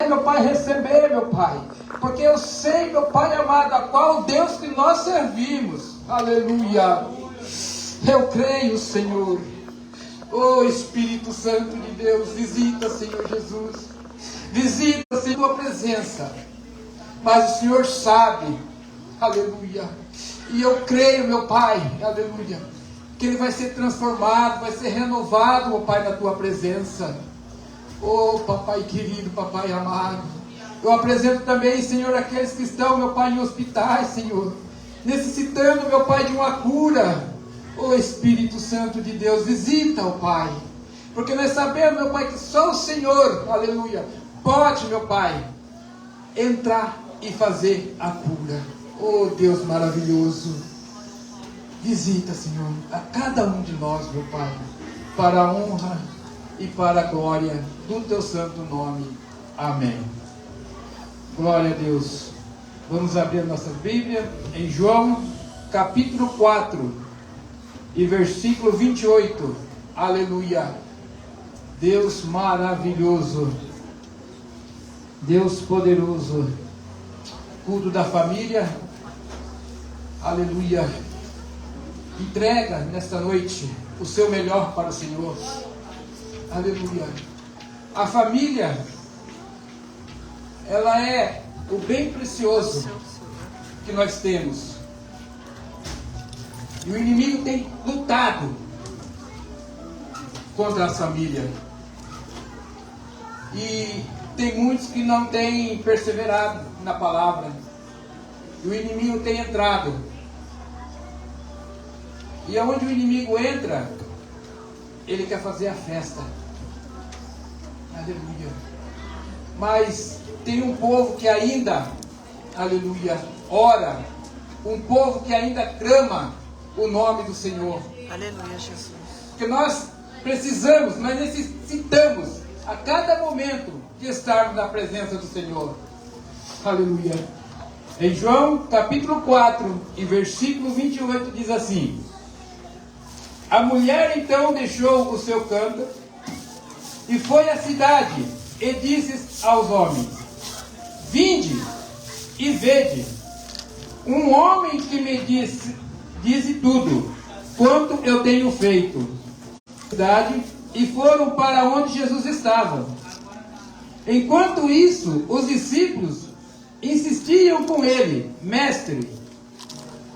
meu Pai, receber, meu Pai, porque eu sei, meu Pai amado, a qual Deus que nós servimos, aleluia, eu creio, Senhor. Oh Espírito Santo de Deus, visita, Senhor Jesus, visita, Senhor, tua presença, mas o Senhor sabe, aleluia, e eu creio, meu Pai, aleluia, que ele vai ser transformado, vai ser renovado, meu Pai, na tua presença. Oh, papai querido, papai amado, eu apresento também, Senhor, aqueles que estão, meu Pai, em hospitais, Senhor, necessitando, meu Pai, de uma cura. Oh, Espírito Santo de Deus, visita, oh Pai, porque nós sabemos, meu Pai, que só o Senhor, aleluia, pode, meu Pai, entrar e fazer a cura. Oh, Deus maravilhoso, visita, Senhor, a cada um de nós, meu Pai, para a honra e para a glória do teu santo nome. Amém. Glória a Deus. Vamos abrir a nossa Bíblia em João, capítulo 4, e versículo 28. Aleluia. Deus maravilhoso, Deus poderoso, culto da família. Aleluia. Entrega nesta noite o seu melhor para o Senhor. Aleluia. A família, ela é o bem precioso que nós temos. E o inimigo tem lutado contra a família. E tem muitos que não têm perseverado na palavra. E o inimigo tem entrado. E aonde o inimigo entra, ele quer fazer a festa. Aleluia. Mas tem um povo que ainda, aleluia, ora. Um povo que ainda clama o nome do Senhor. Aleluia, Jesus. Porque nós precisamos, nós necessitamos a cada momento de estarmos na presença do Senhor. Aleluia. Em João capítulo 4, e versículo 28 diz assim: a mulher então deixou o seu cântaro e foi à cidade e disse aos homens: vinde e vede, um homem que me disse tudo quanto eu tenho feito. E foram para onde Jesus estava. Enquanto isso, os discípulos insistiam com ele: mestre,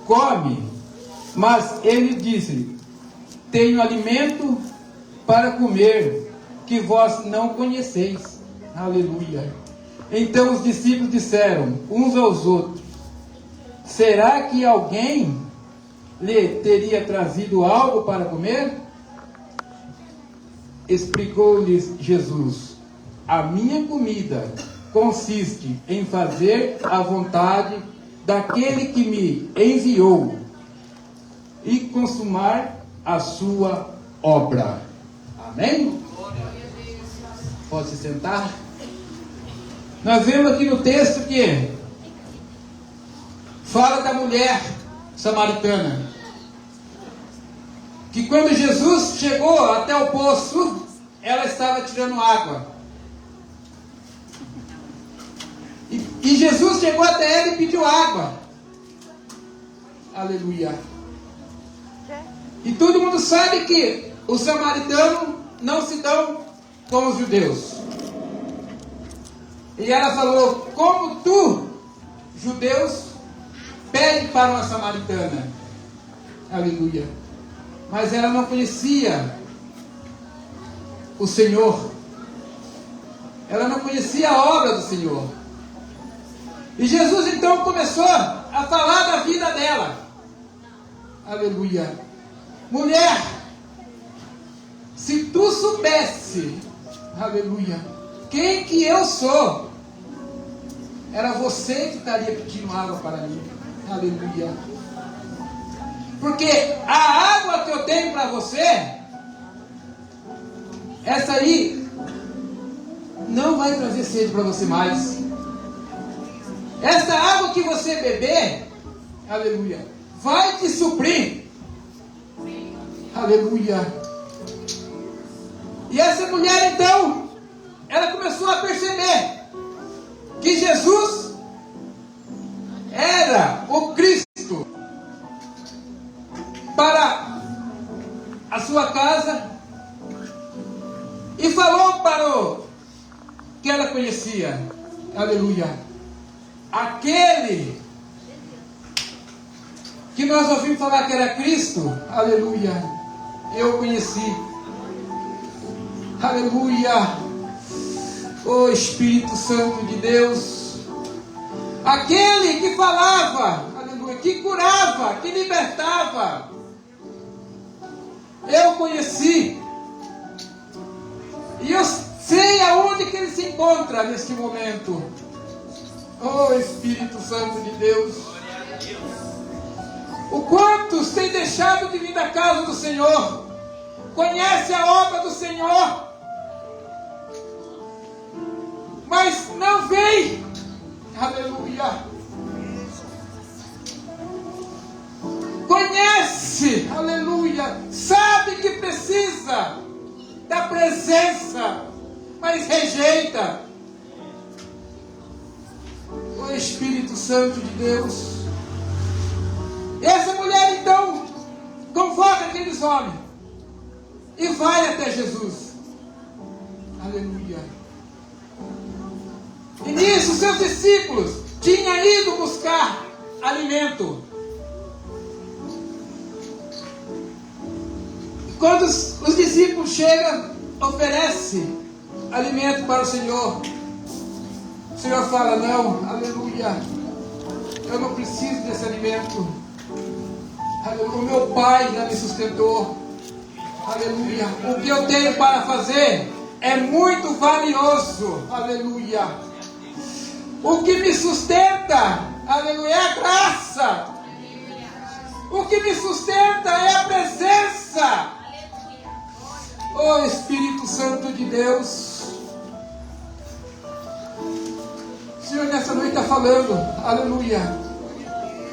come. Mas ele disse: tenho alimento para comer que vós não conheceis. Aleluia. Então os discípulos disseram uns aos outros: será que alguém lhe teria trazido algo para comer? Explicou-lhes Jesus: a minha comida consiste em fazer a vontade daquele que me enviou e consumar a sua obra. Amém? Pode se sentar. Nós vemos aqui no texto que fala da mulher samaritana, que quando Jesus chegou até o poço, ela estava tirando água. E Jesus chegou até ela e pediu água. Aleluia. E todo mundo sabe que os samaritanos não se dão com os judeus. E ela falou: como tu, judeus, pede para uma samaritana? Aleluia. Mas ela não conhecia o Senhor. Ela não conhecia a obra do Senhor. E Jesus então começou a falar da vida dela. Aleluia. Mulher, se tu soubesse, aleluia, quem que eu sou, era você que estaria pedindo água para mim. Aleluia. Porque a água que eu tenho para você, essa aí não vai trazer sede para você mais. Essa água que você beber, aleluia, vai te suprir. Aleluia. E essa mulher então, ela começou a perceber conhecia. Aleluia. Aquele que nós ouvimos falar que era Cristo, aleluia, eu conheci. Aleluia. Oh Espírito Santo de Deus, aquele que falava, aleluia, que curava, que libertava, eu conheci. E eu sei aonde que ele se encontra neste momento. Oh Espírito Santo de Deus, o quantos têm deixado de vir da casa do Senhor, conhece a obra do Senhor, mas não vem. Aleluia. Conhece, aleluia, sabe que precisa da presença, mas rejeita. O Espírito Santo de Deus. Essa mulher então convoca aqueles homens e vai até Jesus. Aleluia. E nisso seus discípulos tinham ido buscar alimento. Quando os discípulos chegam, oferecem alimento para o Senhor. O Senhor fala: não, aleluia, eu não preciso desse alimento. Aleluia, o meu Pai já me sustentou. Aleluia, o que eu tenho para fazer é muito valioso. Aleluia, o que me sustenta, aleluia, é a graça. O que me sustenta é a presença. Oh Espírito Santo de Deus, o Senhor nessa noite está falando, aleluia,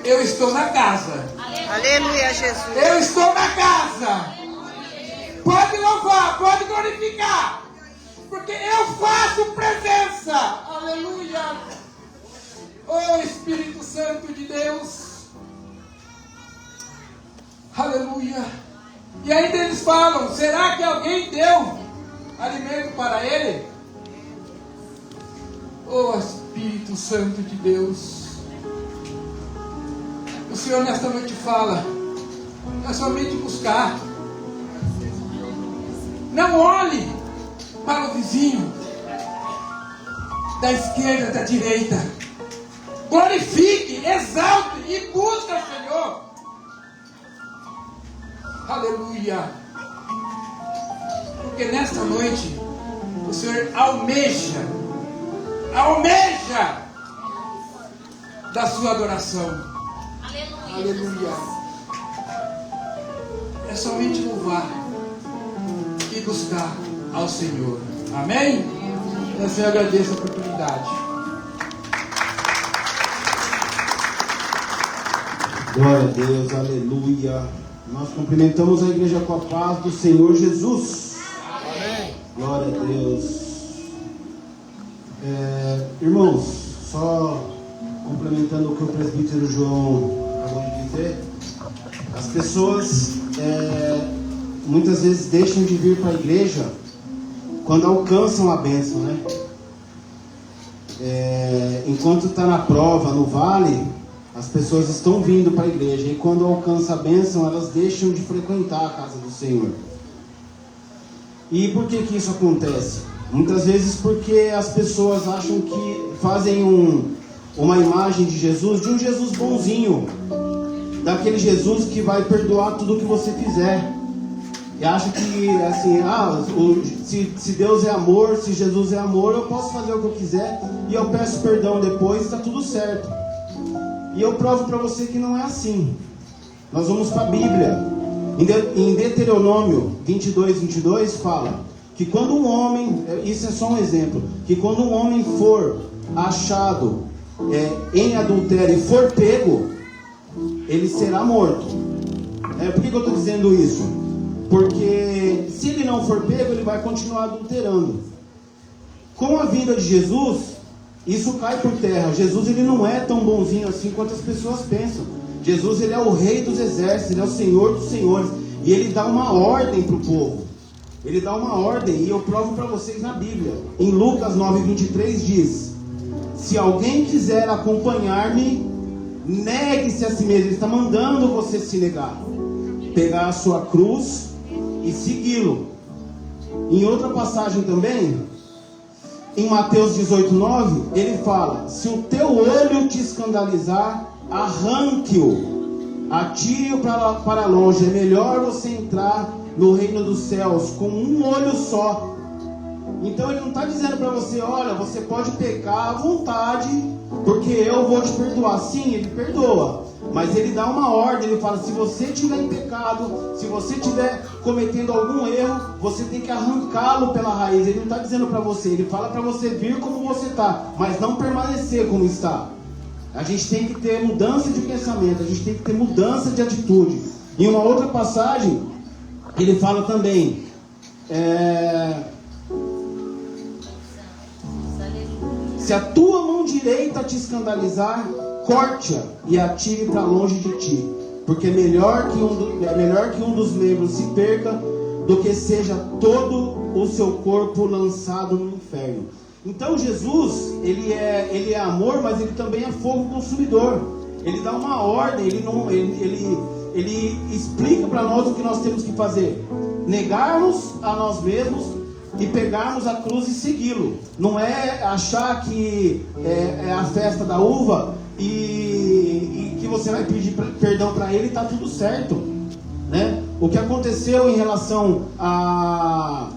eu estou na casa. Aleluia, Jesus. Eu estou na casa. Pode louvar, pode glorificar, porque eu faço presença. Aleluia. Oh Espírito Santo de Deus, aleluia. E ainda eles falam: será que alguém deu alimento para ele? Oh Espírito Santo de Deus, o Senhor nesta noite fala: é somente buscar. Não olhe para o vizinho da esquerda, da direita. Glorifique, exalte e busque o Senhor. Aleluia. Porque nesta noite o Senhor almeja da sua adoração. Aleluia. É somente louvar e buscar ao Senhor. Amém? Eu Senhor agradeço a oportunidade. Glória a Deus, aleluia. Nós cumprimentamos a igreja com a paz do Senhor Jesus. Amém. Glória a Deus. Irmãos, só complementando o que o presbítero João acabou de dizer, as pessoas muitas vezes deixam de vir para a igreja quando alcançam a bênção, né? Enquanto está na prova, no vale, as pessoas estão vindo para a igreja, e quando alcança a bênção, elas deixam de frequentar a casa do Senhor. E por que isso acontece? Muitas vezes porque as pessoas acham que fazem uma imagem de Jesus, de um Jesus bonzinho, daquele Jesus que vai perdoar tudo o que você fizer. E acha que assim, se Deus é amor, se Jesus é amor, eu posso fazer o que eu quiser e eu peço perdão depois, está tudo certo. E eu provo para você que não é assim. Nós vamos para a Bíblia. Em Deuteronômio 22 fala que quando um homem, isso é só um exemplo, que quando um homem for achado em adultério e for pego, ele será morto. Por que eu estou dizendo isso? Porque se ele não for pego, ele vai continuar adulterando. Com a vinda de Jesus, isso cai por terra. Jesus, ele não é tão bonzinho assim quanto as pessoas pensam. Jesus, ele é o rei dos exércitos, ele é o Senhor dos senhores, e ele dá uma ordem para o povo. Ele dá uma ordem, e eu provo para vocês na Bíblia. Em Lucas 9:23 diz: se alguém quiser acompanhar-me, negue-se a si mesmo. Ele está mandando você se negar, pegar a sua cruz e segui-lo. Em outra passagem também, em Mateus 18:9, ele fala: se o teu olho te escandalizar, arranque-o, atire-o para longe. É melhor você entrar no reino dos céus com um olho só. Então ele não está dizendo para você: olha, você pode pecar à vontade, porque eu vou te perdoar. Sim, ele perdoa, mas ele dá uma ordem. Ele fala: se você estiver em pecado, se você estiver cometendo algum erro, você tem que arrancá-lo pela raiz. Ele não está dizendo para você, ele fala para você vir como você está, mas não permanecer como está. A gente tem que ter mudança de pensamento, a gente tem que ter mudança de atitude. Em uma outra passagem, ele fala também, se a tua mão direita te escandalizar, corte-a e atire para longe de ti, porque é melhor que um dos membros se perca do que seja todo o seu corpo lançado no inferno. Então Jesus, ele é amor, mas ele também é fogo consumidor. Ele dá uma ordem, ele explica para nós o que nós temos que fazer: negarmos a nós mesmos e pegarmos a cruz e segui-lo. Não é achar que é a festa da uva e que você vai pedir perdão para ele e está tudo certo, né? O que aconteceu em relação à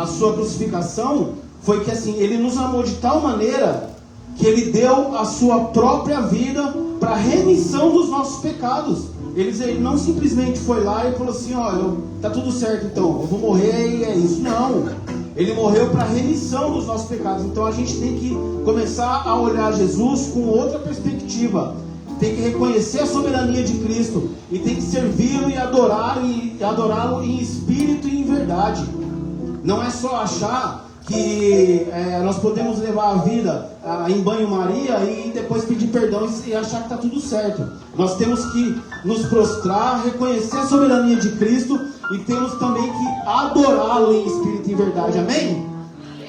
sua crucificação foi que assim, ele nos amou de tal maneira que ele deu a sua própria vida para a remissão dos nossos pecados. Ele não simplesmente foi lá e falou assim: olha, tá tudo certo, então eu vou morrer e é isso. Não, ele morreu para a remissão dos nossos pecados. Então a gente tem que começar a olhar Jesus com outra perspectiva. Tem que reconhecer a soberania de Cristo e tem que servi-lo e adorá-lo em espírito e em verdade. Não é só achar que nós podemos levar a vida em banho-maria e depois pedir perdão e achar que está tudo certo. Nós temos que nos prostrar, reconhecer a soberania de Cristo e temos também que adorá-lo em espírito e em verdade. Amém?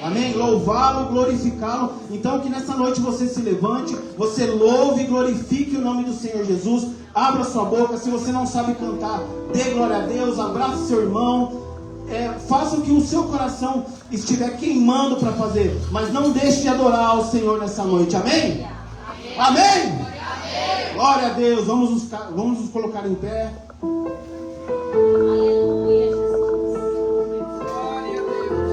Amém? Louvá-lo, glorificá-lo. Então que nessa noite você se levante, você louve e glorifique o nome do Senhor Jesus. Abra sua boca. Se você não sabe cantar, dê glória a Deus, abrace seu irmão. Faça o que o seu coração estiver queimando para fazer, mas não deixe de adorar ao Senhor nessa noite. Amém? Amém? Amém? Glória a Deus. Vamos nos colocar em pé. Aleluia, Jesus. Glória a Deus.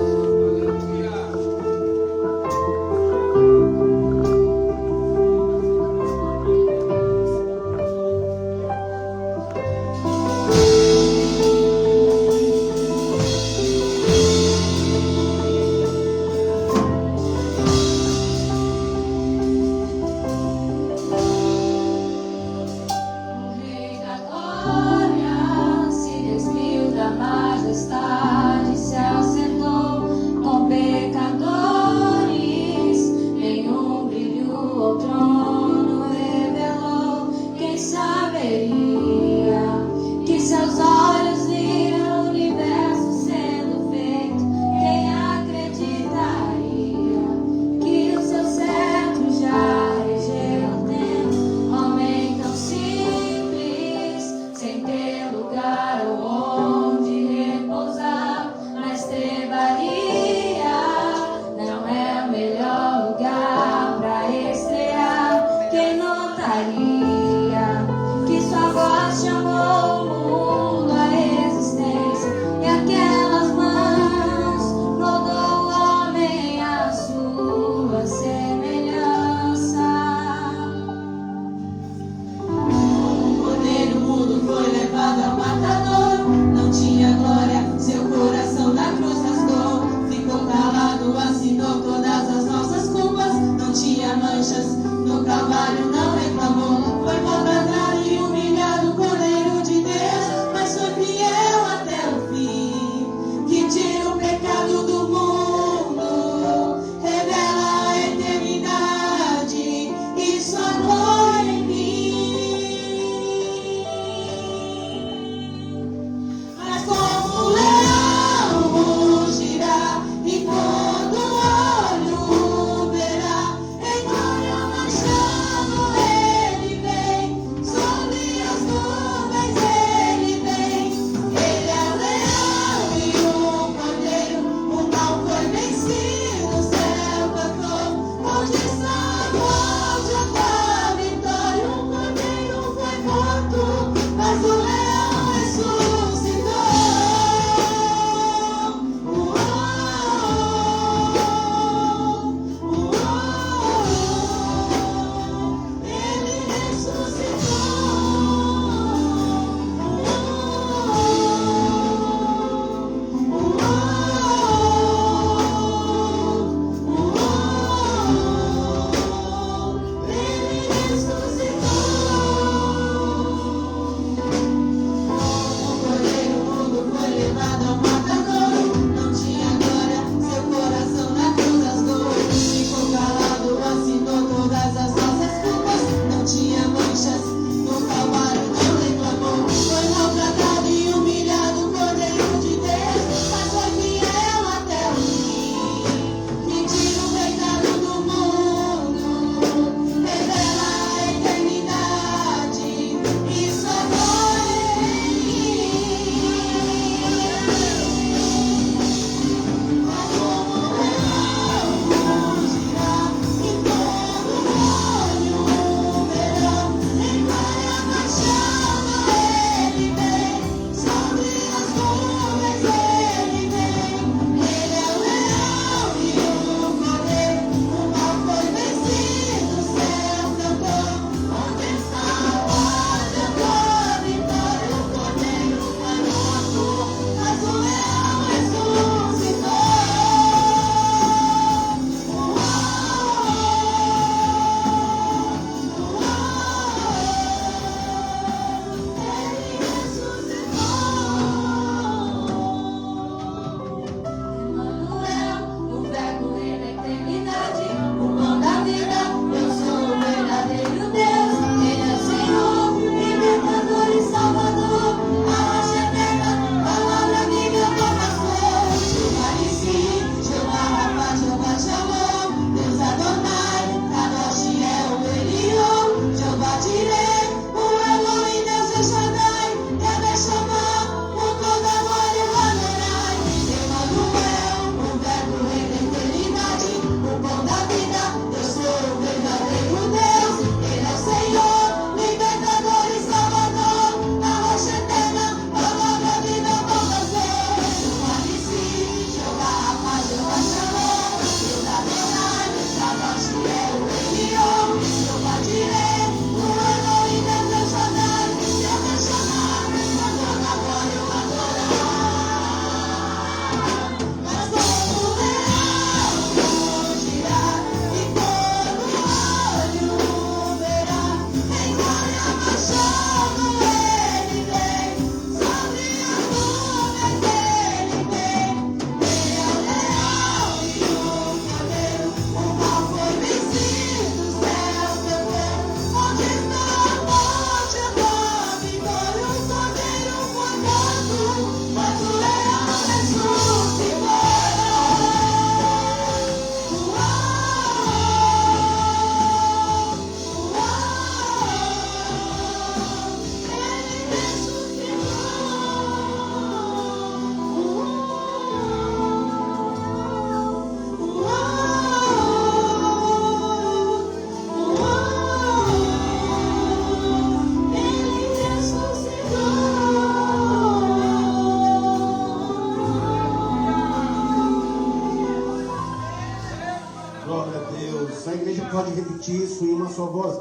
Só a igreja pode repetir isso em uma só voz.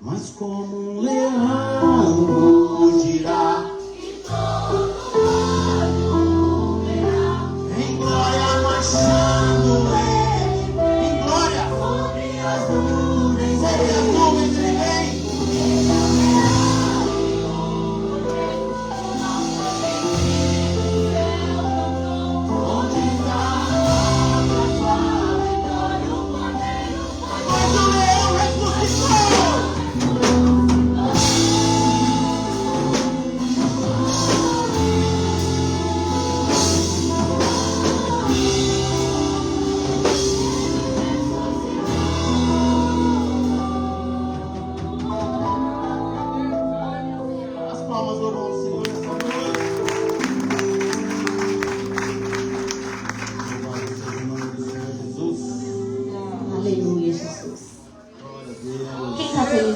Mas como um leão rugirá, em glória marchando ele, em glória sobre as nuvens ele vem. Onde está a tua vitória, o poder, mas o leão ressuscitou.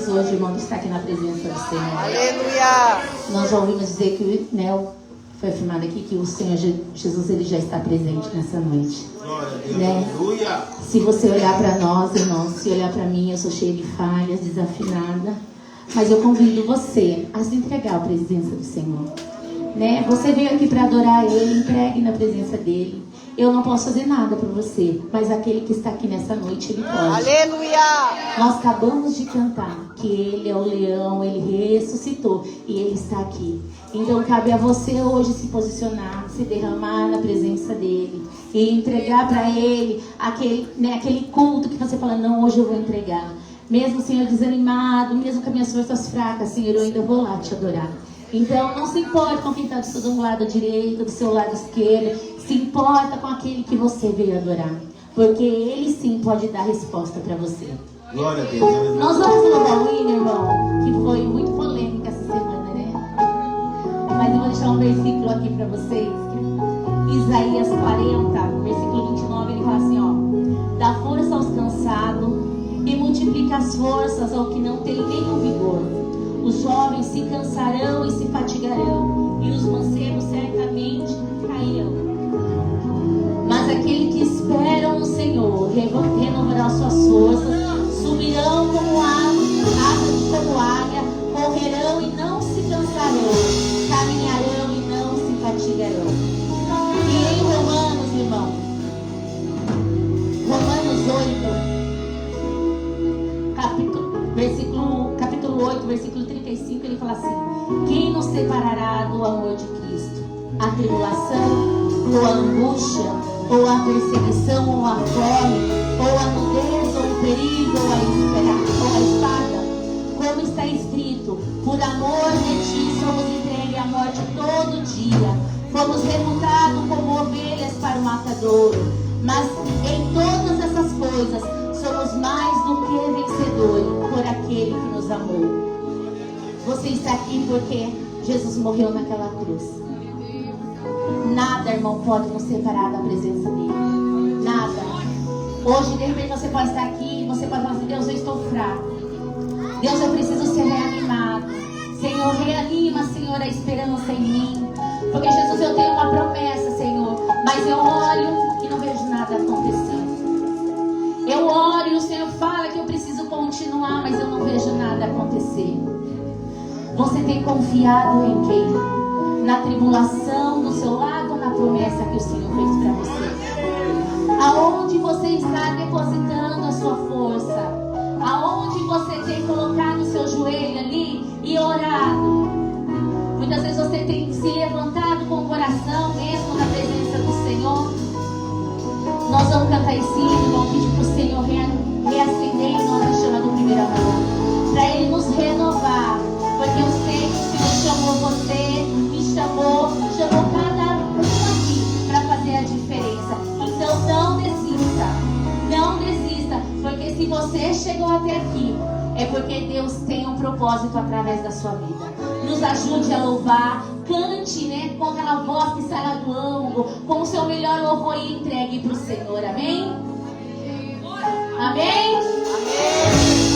Hoje, irmão, está aqui na presença do Senhor. Aleluia! Nós já ouvimos dizer que, né, foi afirmado aqui que o Senhor Jesus, ele já está presente nessa noite. Né? Aleluia! Se você olhar para nós, irmãos, se olhar para mim, eu sou cheia de falhas, desafinada, mas eu convido você a se entregar à presença do Senhor. Né? Você veio aqui para adorar Ele, entregue na presença dEle. Eu não posso fazer nada por você, mas aquele que está aqui nessa noite, Ele pode. Aleluia! Nós acabamos de cantar que Ele é o leão, Ele ressuscitou e Ele está aqui. Então cabe a você hoje se posicionar, se derramar na presença dEle e entregar para Ele aquele culto que você fala, não, hoje eu vou entregar. Mesmo, Senhor, desanimado, mesmo com as minhas forças fracas, Senhor, eu ainda vou lá te adorar. Então não se importa com quem está do seu lado direito, do seu lado esquerdo. Se importa com aquele que você veio adorar. Porque Ele sim pode dar resposta para você. Glória a Deus. Nós vamos louvar o hino, irmão, que foi muito polêmica essa semana, né? Mas eu vou deixar um versículo aqui para vocês. Isaías 40, versículo 29, ele fala assim, ó. Dá força aos cansados e multiplica as forças ao que não tem nenhum vigor. Os jovens se cansarão e se fatigarão, e os mancebos certamente cairão. Mas aquele que esperam no Senhor renovará suas forças, subirão como asas como águia, correrão e não se cansarão, caminharão e não se fatigarão. E em Romanos, irmão, Romanos 8, capítulo 8, versículo 35, ele fala assim: quem nos separará do amor de Cristo? A tribulação, ou a angústia, ou a perseguição, ou a fome, ou a nudez, ou o perigo, ou a espada. Como está escrito, por amor de ti somos entregues à morte todo dia. Fomos reputados como ovelhas para o matadouro. Mas em todas essas coisas somos mais do que vencedores por aquele que nos amou. Você está aqui porque Jesus morreu naquela cruz. Nada, irmão, pode nos separar da presença dele. Nada. Hoje, de repente, você pode estar aqui e você pode falar assim: Deus, eu estou fraco. Deus, eu preciso ser reanimado. Senhor, reanima, Senhor, a esperança em mim. Porque, Jesus, eu tenho uma promessa, Senhor. Mas eu olho e não vejo nada acontecendo. Eu oro e o Senhor fala que eu preciso continuar, mas eu não vejo nada acontecer. Você tem confiado em quem? Na tribulação, do seu lado, ou na promessa que o Senhor fez para você? Aonde você está depositando a sua força? Aonde você tem colocado o seu joelho ali e orado? Muitas vezes você tem se levantado com o coração mesmo na presença do Senhor. Nós vamos cantar esse hino, vamos pedir para o Senhor reacender em nós a chama do primeiro amor, para Ele nos renovar. Porque eu sei que o Senhor chamou você, me chamou cada um aqui para fazer a diferença. Então não desista, porque se você chegou até aqui, é porque Deus tem um propósito através da sua vida. Nos ajude a louvar, cante, né, com aquela voz que sai lá do âmago, com o seu melhor louvor e entregue para o Senhor, amém? Amém? Amém.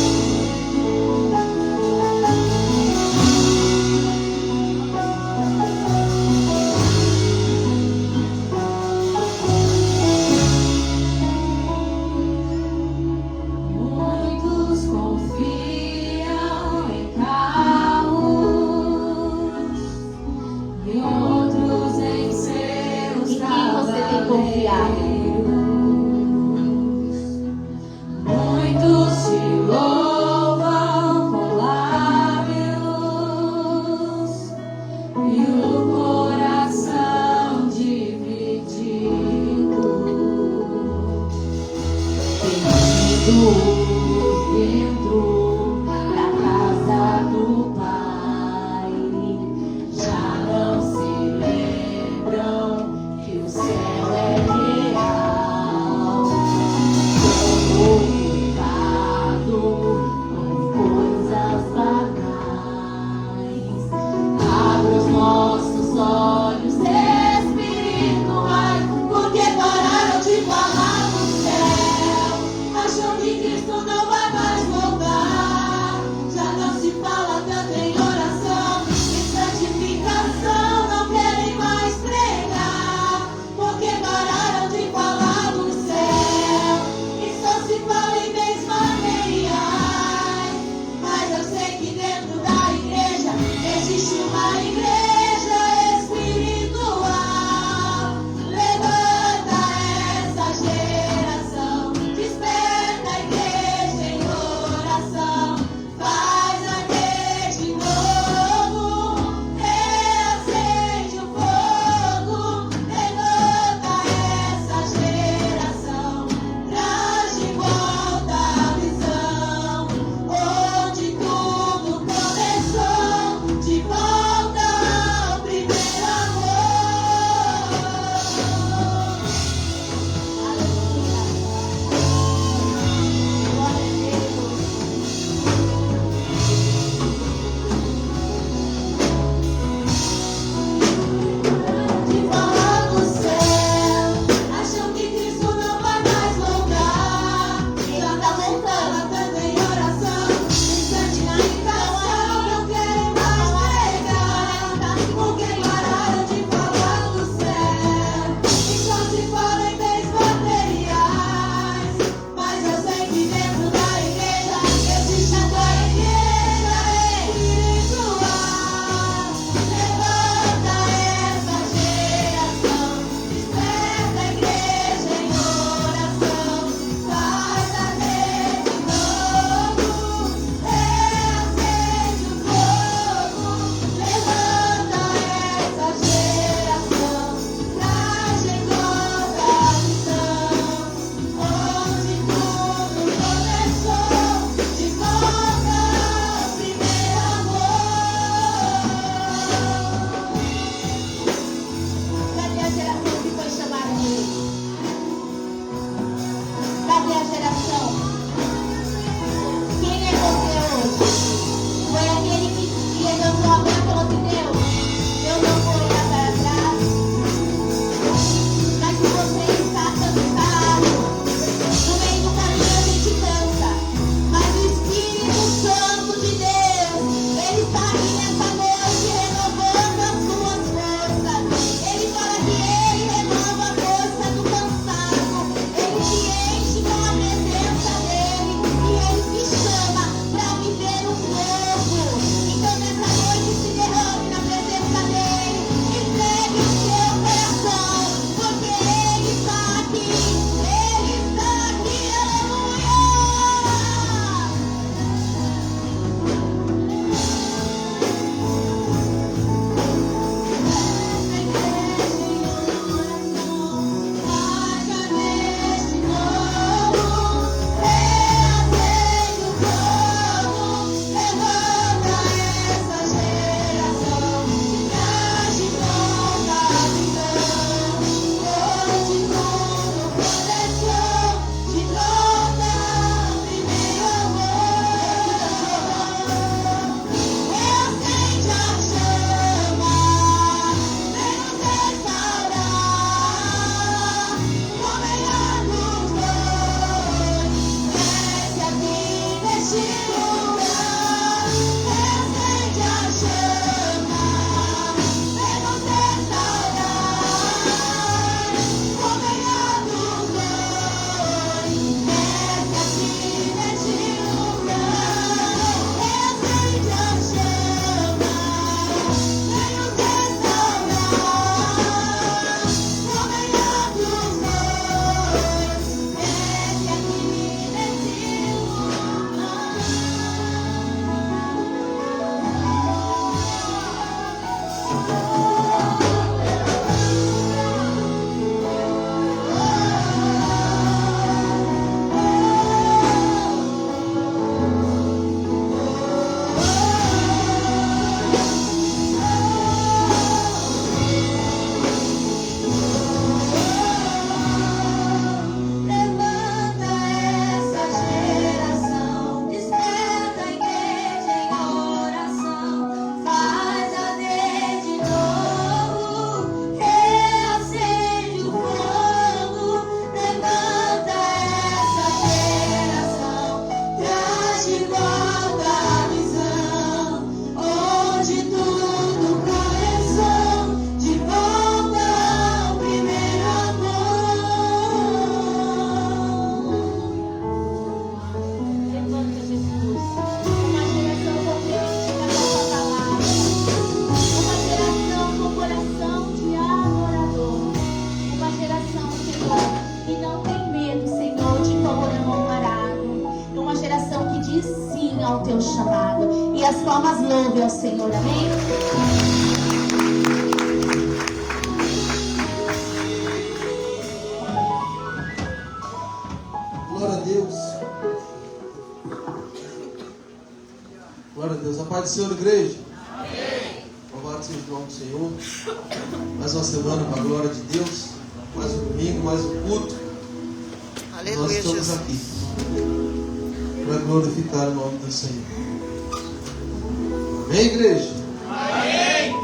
responde sim ao teu chamado. E as palmas louvem ao Senhor, amém? Glória a Deus. Glória a Deus. A paz do Senhor, igreja. Amém. Louvado seja o nome do Senhor. Mais uma semana para a glória de Deus. Mais um domingo, mais um culto. Aleluia, Nós estamos Jesus. aqui para glorificar o nome do Senhor. Amém, igreja? Amém.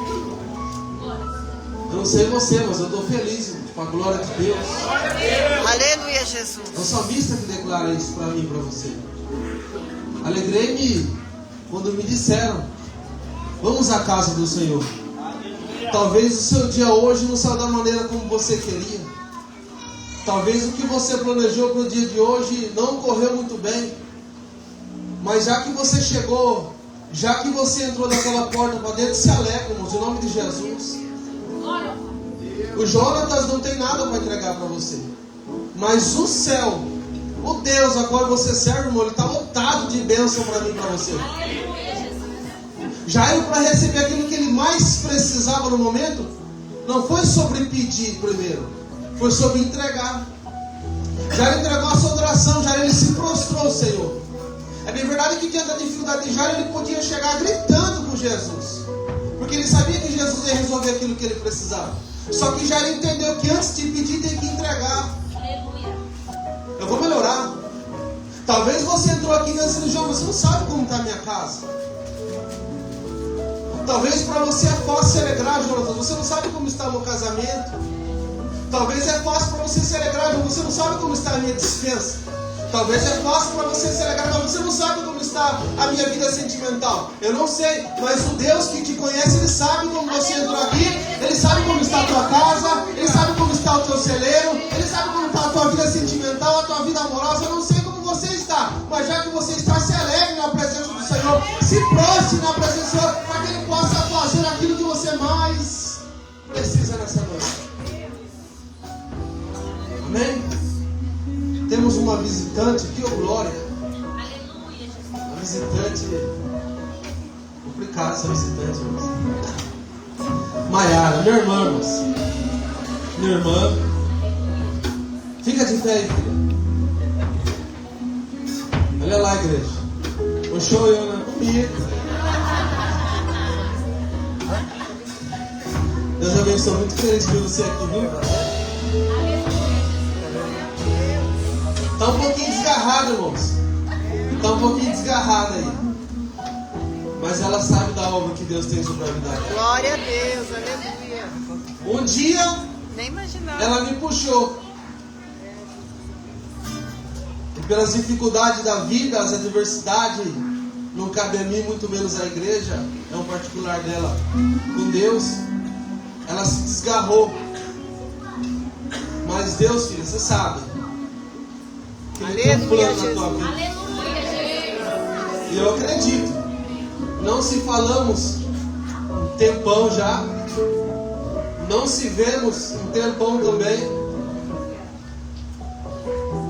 Eu não sei você, mas eu estou feliz com a glória de Deus. Aleluia, Jesus. É o salmista que declara isso para mim e para você. Alegrei-me quando me disseram: vamos à casa do Senhor. Talvez o seu dia hoje não saiu da maneira como você queria. Talvez o que você planejou para o dia de hoje não correu muito bem. Mas já que você chegou, já que você entrou daquela porta para dentro, se alegra, irmãos, em nome de Jesus. O Jonatas não tem nada para entregar para você. Mas o céu, o Deus a qual você serve, irmão, ele está lotado de bênção para mim e para você. Jairo, para receber aquilo que ele mais precisava no momento, não foi sobre pedir primeiro, foi sobre entregar. Jairo entregou a sua adoração, Jairo ele se prostrou ao Senhor. É bem verdade que diante da dificuldade de Jairo ele podia chegar gritando com Jesus, porque ele sabia que Jesus ia resolver aquilo que ele precisava. Só que Jairo entendeu que antes de pedir tem que entregar. Eu vou melhorar. Talvez você entrou aqui nessa João, você não sabe como está a minha casa. Talvez para você é fácil se alegrar, Jonatas, você não sabe como está o meu casamento. Talvez é fácil para você se alegrar, mas você não sabe como está a minha dispensa. Talvez é fácil para você se alegrar, mas você não sabe como está a minha vida sentimental. Eu não sei, mas o Deus que te conhece, Ele sabe como você entrou aqui. Ele sabe como está a tua casa. Ele sabe como está o teu celeiro. Ele sabe como está a tua vida sentimental, a tua vida amorosa. Eu não sei como você está, mas já que você está, se alegre na presença do Senhor. Se prostre na presença do Senhor, para que Ele possa fazer aquilo que você mais precisa nessa noite. Amém? Temos uma visitante, que glória! Uma visitante, complicada essa visitante, irmãos. Maiara, minha irmã, irmãos. Minha irmã, fica de pé aí, filha. Olha lá, igreja. O show eu na comida. Deus abençoe, muito feliz de ver você aqui, viu? Está um pouquinho desgarrado, irmãos. Está um pouquinho desgarrada aí. Mas ela sabe da obra que Deus tem sobre a vida dela. Glória a Deus, aleluia. Um dia, Nem imaginava. ela me puxou. E pelas dificuldades da vida, as adversidades, não cabe a mim, muito menos à igreja. É um particular dela com Deus. Ela se desgarrou. Mas Deus, filha, você sabe que Ele tem um plano na tua vida. E eu acredito. Não se falamos um tempão já. Não se vemos um tempão também.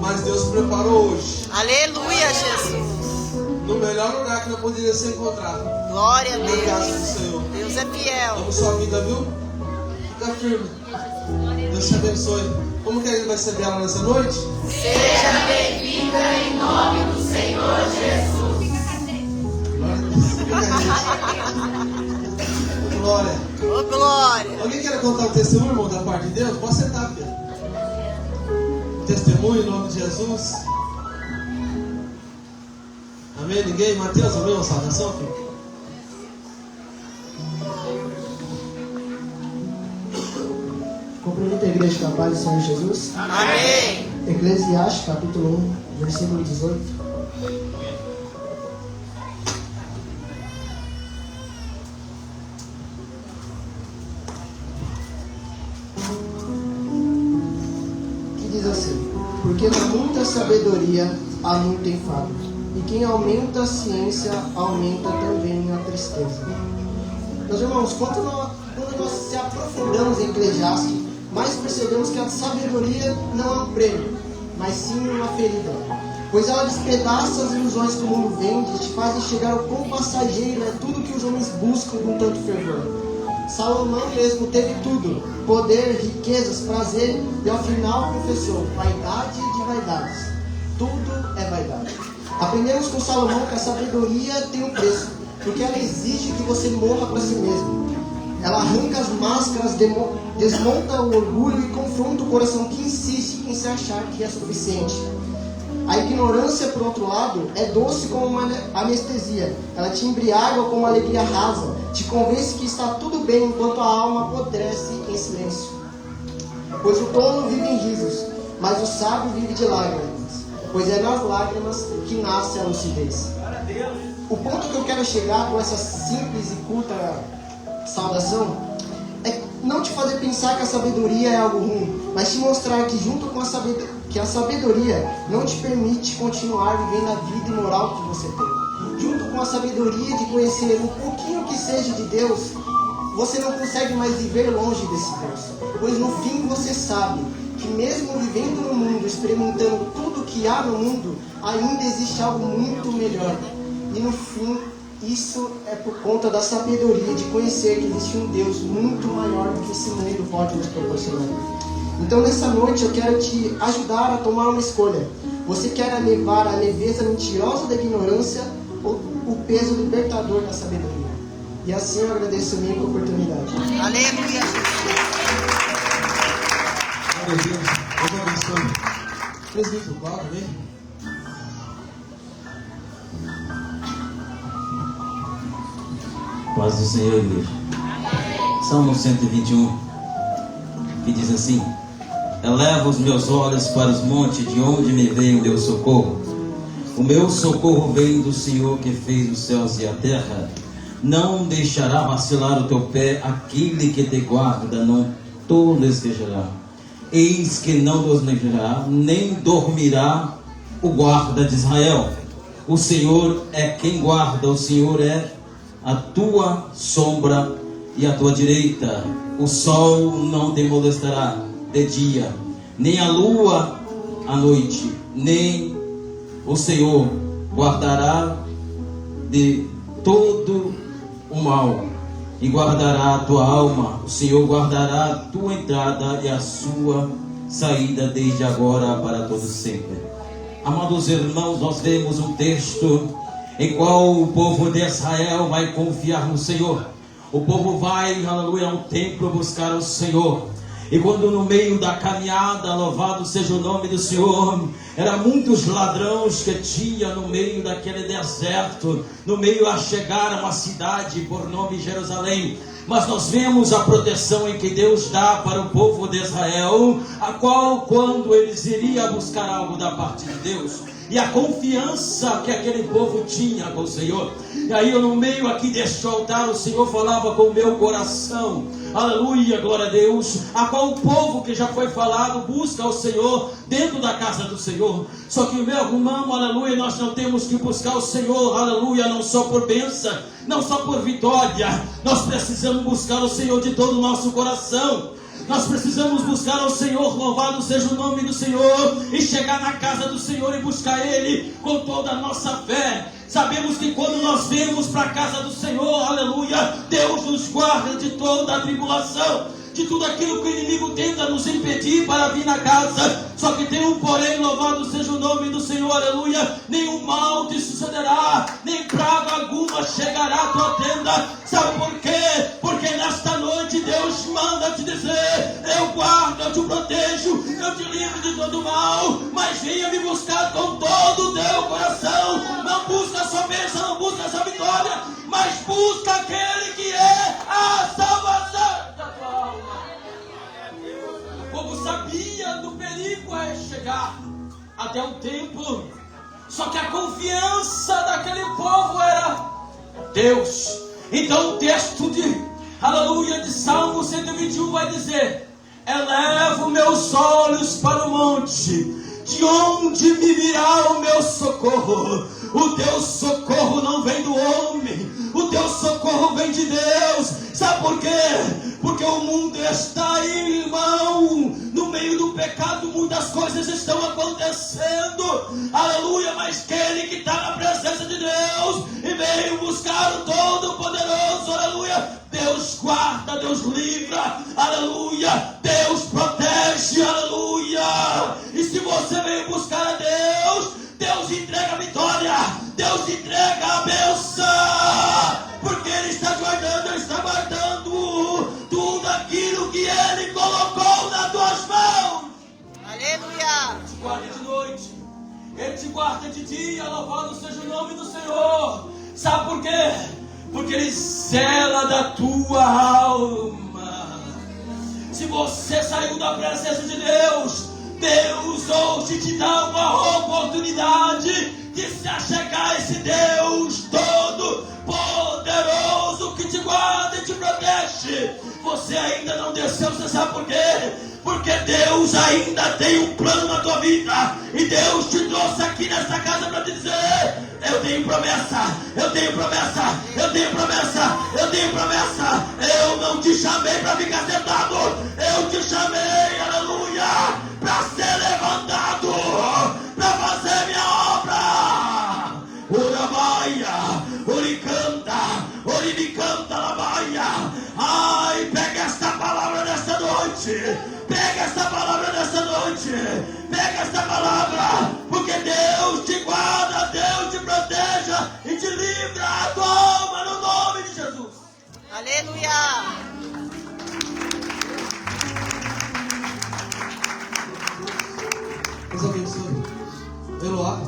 Mas Deus preparou hoje. Aleluia, Jesus. No melhor lugar que nós poderíamos ser encontrados. Glória a Na casa do Deus. Senhor. Deus é fiel. Amo sua vida, viu? Fica firme. Deus te abençoe. Como que a gente vai receber ela nessa noite? Seja bem-vinda em nome do Senhor Jesus. Glória. Ô, glória. Alguém quer contar um testemunho, irmão, da parte de Deus? Pode sentar, filho. Um testemunho em nome de Jesus. Amém? Ninguém? Mateus, amém? Uma saudação, filho. Cumprimento a igreja com a paz do Senhor Jesus. Amém. Eclesiastes, capítulo 1, versículo 18. Que diz assim: porque na muita sabedoria há muito enfado, e quem aumenta a ciência aumenta também a tristeza. Meus irmãos, quando nós se aprofundamos em Eclesiastes, mais percebemos que a sabedoria não é um prêmio, mas sim uma ferida. pois ela despedaça as ilusões que o mundo vende e te faz enxergar o quão passageiro é tudo que os homens buscam com tanto fervor. Salomão mesmo teve tudo: poder, riquezas, prazer, e ao final confessou: vaidade de vaidades. Tudo é vaidade. Aprendemos com Salomão que a sabedoria tem um preço, porque ela exige que você morra para si mesmo. Ela arranca as máscaras, desmonta o orgulho e confronta o coração que insiste em se achar que é suficiente. A ignorância, por outro lado, é doce como uma anestesia. Ela te embriaga com uma alegria rasa, te convence que está tudo bem enquanto a alma apodrece em silêncio. Pois o tolo vive em risos, mas o sábio vive de lágrimas, pois é nas lágrimas que nasce a lucidez. O ponto que eu quero chegar com essa simples e curta saudação é não te fazer pensar que a sabedoria é algo ruim, mas te mostrar que junto com a sabedoria não te permite continuar vivendo a vida imoral que você tem. Junto com a sabedoria de conhecer um pouquinho que seja de Deus, você não consegue mais viver longe desse Deus, pois no fim você sabe que mesmo vivendo no mundo, experimentando tudo que há no mundo, ainda existe algo muito melhor. E no fim, isso é por conta da sabedoria de conhecer que existe um Deus muito maior do que esse mundo pode nos proporcionar. Então nessa noite eu quero te ajudar a tomar uma escolha. Você quer levar a leveza mentirosa da ignorância ou o peso libertador da sabedoria? E assim eu agradeço a minha oportunidade. Aleluia. Glória a Deus. Deus abençoe. Presbítero Cláudio, vem. Paz do Senhor, igreja. Salmo 121, que diz assim: eleva os meus olhos para os montes, de onde me vem o meu socorro. O meu socorro vem do Senhor que fez os céus e a terra. Não deixará vacilar o teu pé, aquele que te guarda não tolesquejará. Eis que não tolesquejará, nem dormirá o guarda de Israel. O Senhor é quem guarda, o Senhor é a tua sombra e a tua direita. O sol não te molestará de dia, nem a lua à noite, nem o Senhor guardará de todo o mal, e guardará a tua alma. O Senhor guardará a tua entrada e a sua saída desde agora para todo sempre. Amados irmãos, nós vemos um texto em qual o povo de Israel vai confiar no Senhor. O povo vai, aleluia, ao templo buscar o Senhor. E quando no meio da caminhada, louvado seja o nome do Senhor, eram muitos ladrões que tinha no meio daquele deserto, no meio a chegar a uma cidade por nome Jerusalém. Mas nós vemos a proteção em que Deus dá para o povo de Israel, a qual quando eles iriam buscar algo da parte de Deus, e a confiança que aquele povo tinha com o Senhor. E aí eu no meio aqui deste altar, o Senhor falava com o meu coração, aleluia, glória a Deus, a qual o povo que já foi falado busca o Senhor dentro da casa do Senhor. Só que meu irmão, aleluia, nós não temos que buscar o Senhor, aleluia, não só por bênção, não só por vitória. Nós precisamos buscar o Senhor de todo o nosso coração. Nós precisamos buscar o Senhor, louvado seja o nome do Senhor, e chegar na casa do Senhor e buscar Ele com toda a nossa fé. Sabemos que quando nós vemos para a casa do Senhor, aleluia, Deus nos guarda de toda a tribulação, de tudo aquilo que o inimigo tenta nos impedir para vir na casa. Só que tem um porém, louvado seja o nome do Senhor, aleluia, nenhum mal te sucederá, nem praga alguma chegará à tua tenda. Sabe por quê? Porque nesta noite Deus manda te dizer: eu guardo, eu te protejo, eu te livro de todo mal, mas venha me buscar com todo o teu coração. Não busca a sua bênção, não busca a sua vitória, mas busca aquele que é a salvação da tua alma. O povo sabia do perigo a chegar até o templo, só que a confiança daquele povo era Deus. Então o texto de, aleluia, de Salmo 121 vai dizer: elevo meus olhos para o monte, de onde me virá o meu socorro? O teu socorro não vem do homem, o teu socorro vem de Deus. Sabe por quê? Porque o mundo está aí, irmão, no meio do pecado, muitas coisas estão acontecendo, aleluia, aquele que está na presença de Deus e veio buscar o Todo-Poderoso, aleluia. Deus guarda, Deus livra, aleluia. Deus protege, aleluia. E se você veio buscar a Deus, Deus entrega a vitória, Deus entrega a bênção, porque Ele está guardando tudo aquilo que Ele colocou nas tuas mãos. Aleluia. Ele te guarda de noite, Ele te guarda de dia, louvado seja o nome do Senhor. Sabe por quê? Porque Ele zela da tua alma. Se você saiu da presença de Deus, Deus hoje te dá uma oportunidade de se achegar a esse Deus todo poderoso que te guarda e te protege. Você ainda não desceu, você sabe por quê? Porque Deus ainda tem um plano na tua vida. E Deus te trouxe aqui nesta casa para te dizer: eu tenho promessa, eu tenho promessa, eu tenho promessa, eu tenho promessa. Eu não te chamei para ficar sentado, eu te chamei, aleluia, para ser levantado, para fazer minha obra. Urabaia, oricanta, oribicanta, labaia. Ai, pega esta palavra nesta noite, pega esta palavra nesta noite, pega esta palavra, porque Deus te guarda, Deus te proteja e te livra a tua alma no nome de Jesus. Aleluia. Deus abençoe. Eloá.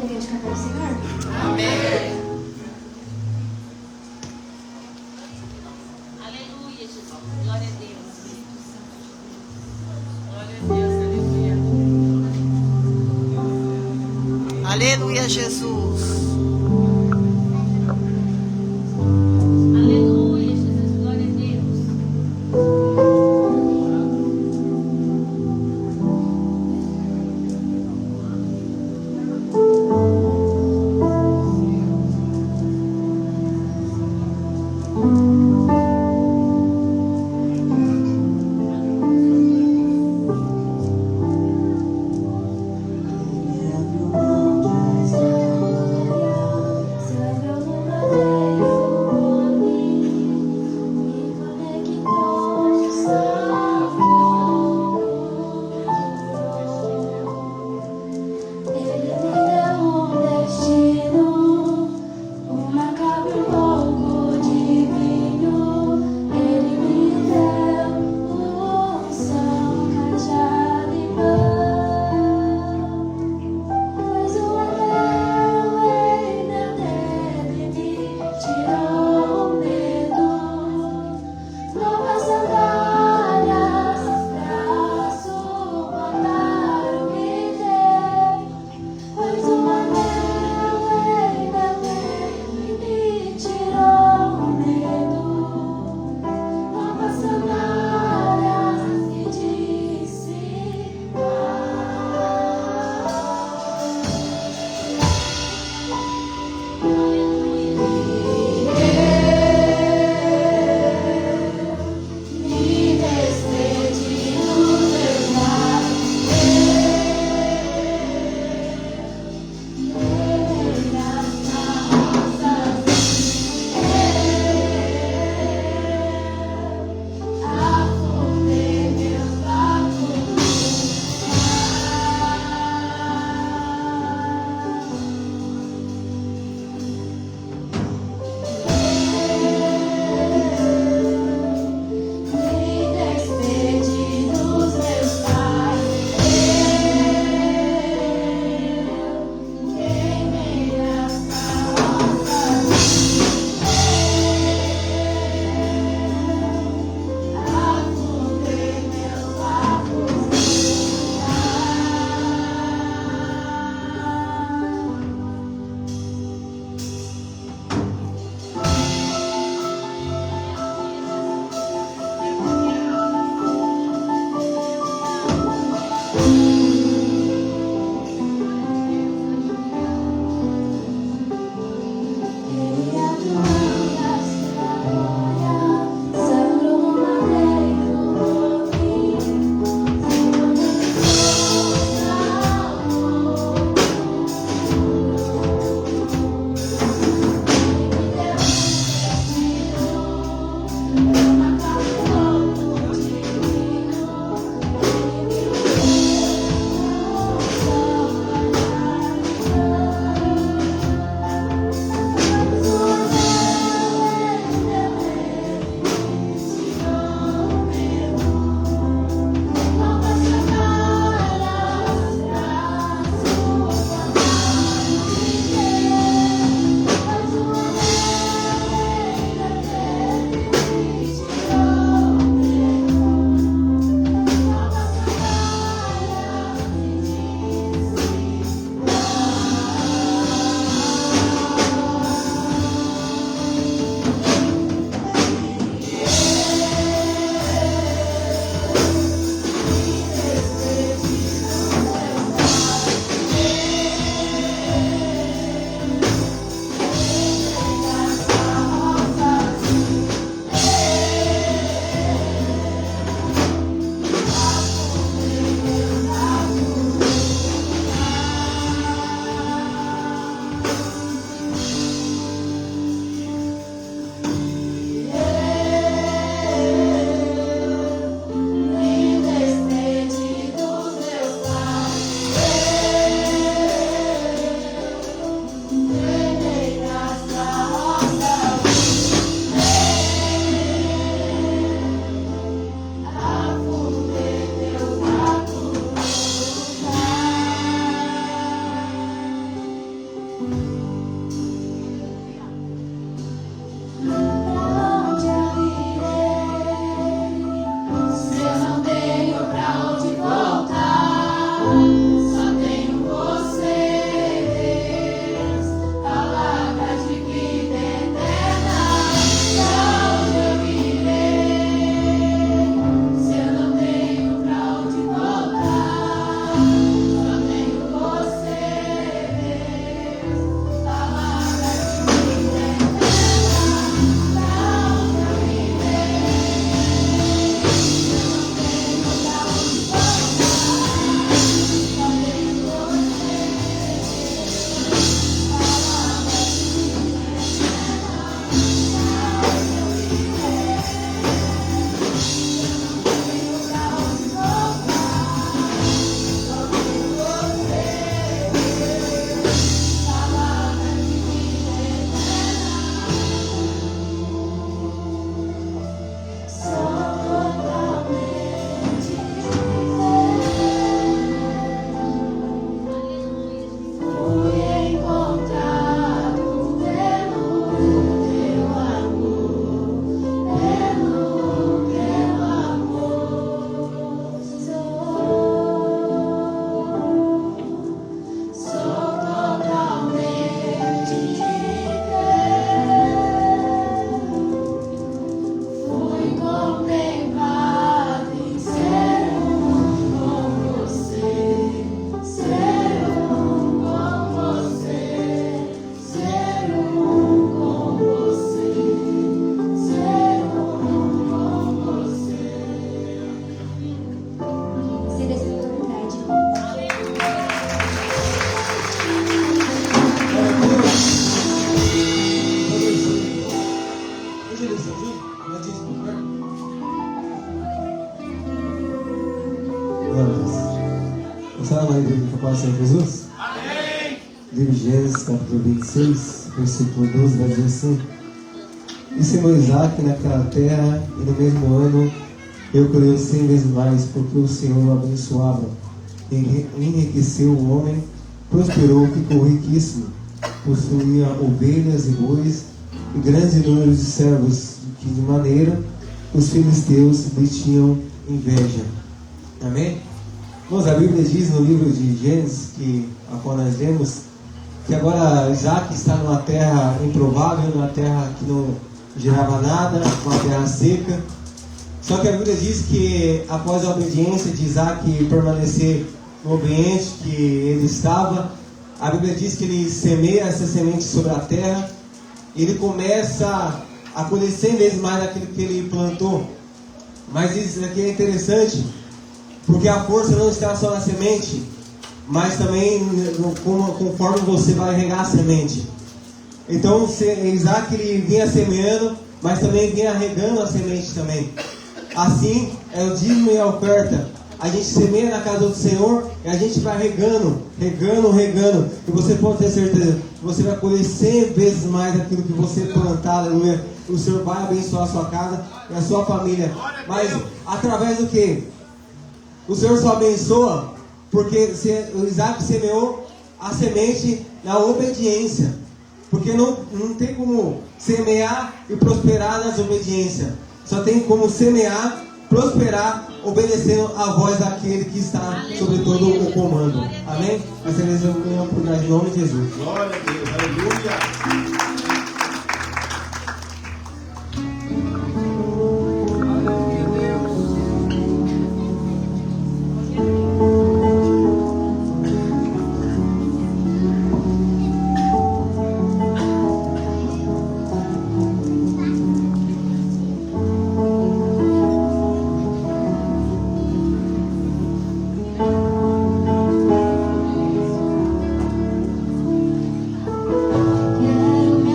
Igreja, cadê o Senhor? Amém. Aleluia, Jesus. Glória a Deus. Glória a Deus, aleluia. Aleluia, Jesus. Aleluia, Jesus. Glória a Deus. Ele abriu mão de Hoje eles ajudam, eu disse por perto. Glória a Deus. Você vai ler o Pai Senhor Jesus? Amém! Livro de Gênesis, capítulo 26, versículo 12, vai dizer assim: E semou Isaac naquela terra, e no mesmo ano eu colheu 100 vezes mais, porque o Senhor o abençoava, enriqueceu o homem, prosperou, ficou riquíssimo, possuía ovelhas e bois, e grandes números de servos, que de maneira os filisteus lhe tinham inveja. Amém? Irmãos, a Bíblia diz no livro de Gênesis, que a qual nós lemos, que agora Isaac está numa terra improvável, numa terra que não gerava nada, uma terra seca. Só que a Bíblia diz que após a obediência de Isaac permanecer no ambiente que ele estava, a Bíblia diz que ele semeia essa semente sobre a terra, e ele começa a colher 100 vezes mais daquilo que ele plantou. Mas isso aqui é interessante, porque a força não está só na semente, mas também conforme você vai regar a semente. Então Isaac ele vinha semeando, mas também vinha regando a semente também. Assim é o dízimo e a oferta. A gente semeia na casa do Senhor e a gente vai regando. E você pode ter certeza, você vai colher 100 vezes mais daquilo que você plantar, aleluia. O Senhor vai abençoar a sua casa e a sua família. Mas através do que? O Senhor só abençoa porque o Isaac semeou a semente na obediência. Porque não tem como semear e prosperar na desobediência. Só tem como semear, prosperar, obedecendo a voz daquele que está sobre todo o comando. Amém? Essa vez eu ganho por nós, em nome de Jesus. Glória a Deus, aleluia. Quero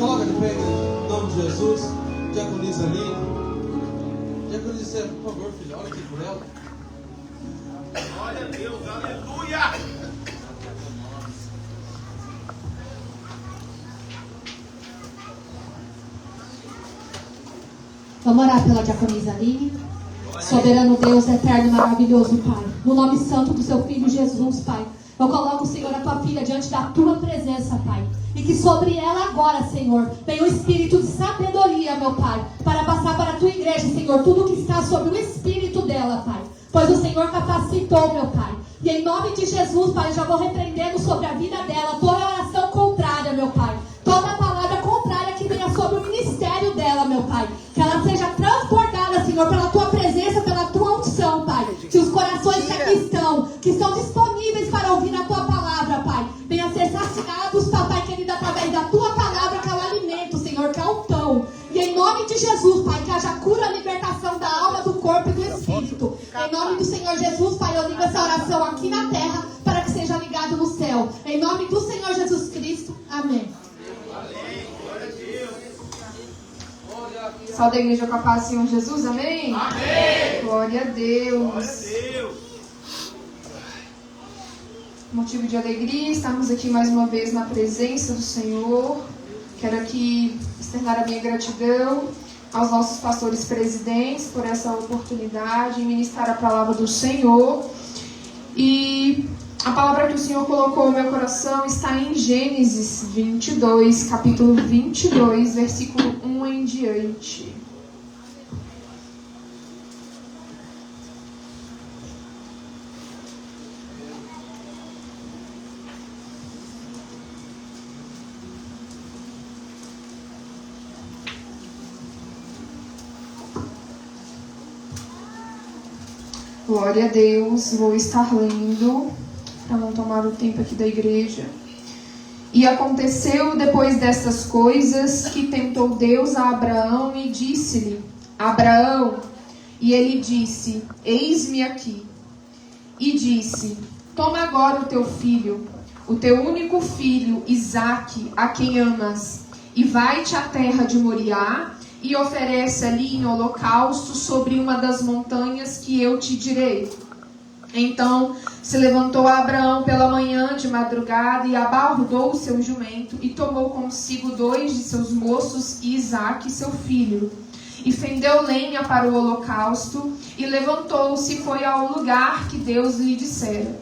Coloca de pé, em nome de Jesus. Diaconisa ali. Diaconisa, por favor, filha, olha aqui por ela. Glória a Deus, aleluia! Vamos orar pela diaconisa Aline. Soberano Deus, eterno e maravilhoso, Pai. No nome santo do seu Filho Jesus, Pai. Eu coloco, Senhor, a tua filha diante da tua presença, Pai. E que sobre ela agora, Senhor, venha o espírito de sabedoria, meu Pai, para passar para a tua igreja, Senhor, tudo que está sobre o espírito dela, Pai. Pois o Senhor capacitou, meu Pai. E em nome de Jesus, Pai, eu já vou repreendendo sobre a vida dela toda oração contrária, meu Pai. Toda palavra contrária que venha sobre o ministério dela, meu Pai. Que ela seja transportada, Senhor, pela tua presença, pela tua unção, Pai. Que os corações que aqui estão, que estão disponíveis para ouvir a tua palavra, Pai, venham a ser saciados, Papai querido, através da tua palavra, que é o alimento, Senhor, que é o pão. E em nome de Jesus, Pai, que haja cura, libertação da alma, do corpo e do espírito. Em nome do Senhor Jesus, Pai, eu ligo essa oração aqui na terra para que seja ligado no céu. Em nome do Senhor Jesus Cristo. Amém. Salve da igreja com a paz do Senhor Jesus, amém? Amém! Glória a Deus. Glória a Deus! Motivo de alegria, estamos aqui mais uma vez na presença do Senhor. Quero aqui externar a minha gratidão aos nossos pastores presidentes por essa oportunidade de ministrar a palavra do Senhor. E a palavra que o Senhor colocou no meu coração está em Gênesis 22, capítulo 22, versículo 1 em diante. Glória a Deus, vou estar lendo para não tomar o tempo aqui da igreja. E aconteceu depois destas coisas que tentou Deus a Abraão e disse-lhe: Abraão, e ele disse: Eis-me aqui. E disse: Toma agora o teu filho, o teu único filho, Isaque, a quem amas, e vai-te à terra de Moriá, e oferece ali em holocausto sobre uma das montanhas que eu te direi. Então se levantou Abraão pela manhã de madrugada e abordou o seu jumento e tomou consigo 2 de seus moços e Isaque, seu filho. E fendeu lenha para o holocausto e levantou-se e foi ao lugar que Deus lhe dissera.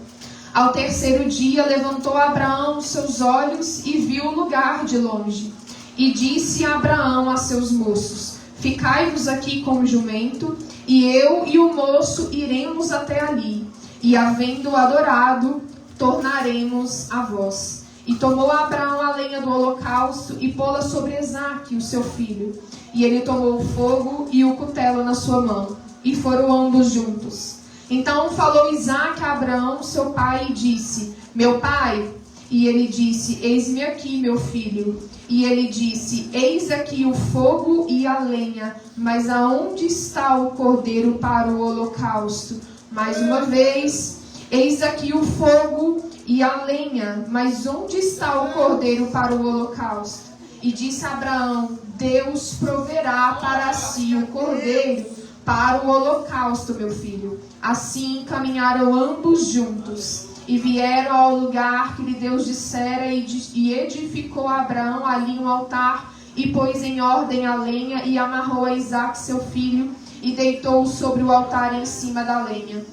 Ao terceiro dia levantou Abraão os seus olhos e viu o lugar de longe. E disse Abraão a seus moços: Ficai-vos aqui com o jumento, e eu e o moço iremos até ali, e havendo adorado, tornaremos a vós. E tomou Abraão a lenha do holocausto e pô-la sobre Isaque, o seu filho. E ele tomou o fogo e o cutelo na sua mão, e foram ambos juntos. Então falou Isaque a Abraão, seu pai, e disse: Meu pai. E ele disse: Eis-me aqui, meu filho. E ele disse: Eis aqui o fogo e a lenha, mas aonde está o cordeiro para o holocausto? Mais uma vez: Eis aqui o fogo e a lenha, mas onde está o cordeiro para o holocausto? E disse Abraão: Deus proverá para si o cordeiro para o holocausto, meu filho. Assim caminharam ambos juntos. E vieram ao lugar que lhe Deus dissera, e edificou Abraão ali um altar, e pôs em ordem a lenha, e amarrou a Isaque seu filho, e deitou-o sobre o altar em cima da lenha.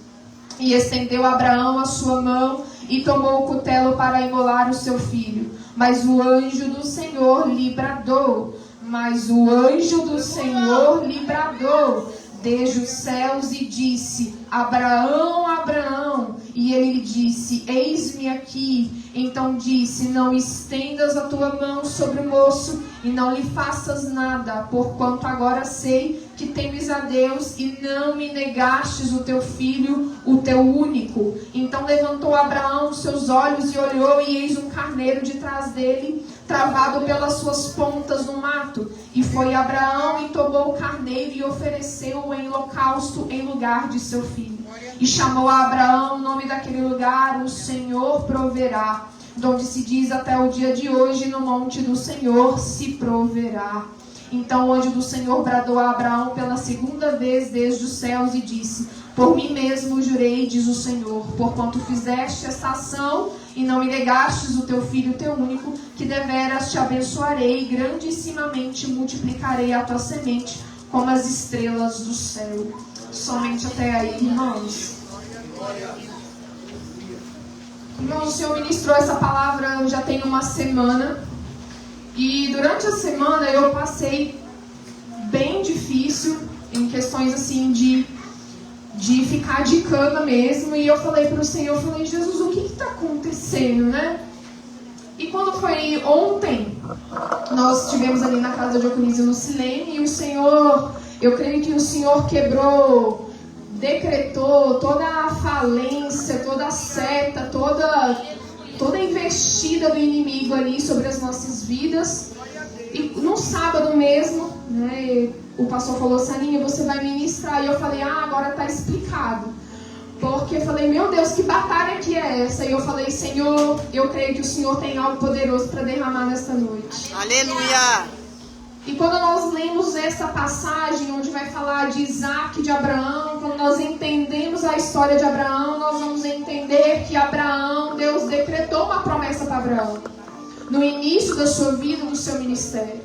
E estendeu Abraão a sua mão, e tomou o cutelo para imolar o seu filho. Mas o anjo do Senhor lhe bradou, desde os céus, e disse: Abraão, Abraão. E ele lhe disse: Eis-me aqui. Então disse: Não estendas a tua mão sobre o moço, e não lhe faças nada, porquanto agora sei que temes a Deus, e não me negastes o teu filho, o teu único. Então levantou Abraão os seus olhos e olhou, e eis um carneiro de trás dele, travado pelas suas pontas no mato. E foi Abraão e tomou o carneiro e ofereceu-o em holocausto em lugar de seu filho. E chamou a Abraão o nome daquele lugar: O Senhor proverá. onde se diz até o dia de hoje, no monte do Senhor se proverá. Então o anjo do Senhor bradou a Abraão pela segunda vez desde os céus e disse: por mim mesmo jurei, diz o Senhor, porquanto fizeste esta ação e não me negastes o teu filho, o teu único, que deveras te abençoarei, e grandissimamente multiplicarei a tua semente como as estrelas do céu. Somente até aí, irmãos. Irmãos, o Senhor ministrou essa palavra já tem uma semana. E durante a semana eu passei bem difícil em questões assim de ficar de cama mesmo. E eu falei para o Senhor, eu falei: Jesus, o que está acontecendo, né? E quando foi ontem, nós estivemos ali na casa de Ocunísio no Silene, e o Senhor, eu creio que o Senhor quebrou, decretou toda a falência, toda a seta, toda a investida do inimigo ali sobre as nossas vidas. E no sábado mesmo, né, o pastor falou: Sarinha, você vai ministrar. E eu falei: agora está explicado. Porque eu falei: meu Deus, que batalha que é essa? E eu falei: Senhor, eu creio que o Senhor tem algo poderoso para derramar nesta noite. Aleluia! E quando nós lemos essa passagem onde vai falar de Isaac e de Abraão, quando nós entendemos a história de Abraão, nós vamos entender que Abraão, Deus decretou uma promessa para Abraão no início da sua vida, do seu ministério.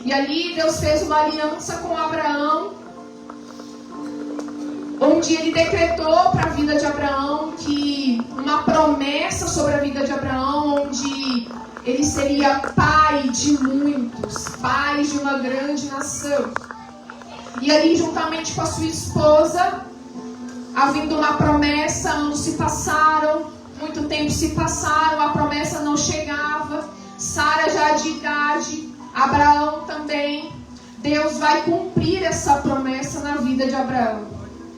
E ali Deus fez uma aliança com Abraão, onde ele decretou para a vida de Abraão que uma promessa sobre a vida de Abraão, onde ele seria pai de muitos, pai de uma grande nação. E ali, juntamente com a sua esposa, havendo uma promessa, anos se passaram, muito tempo se passaram, a promessa não chegava. Sara já de idade, Abraão também. Deus vai cumprir essa promessa na vida de Abraão.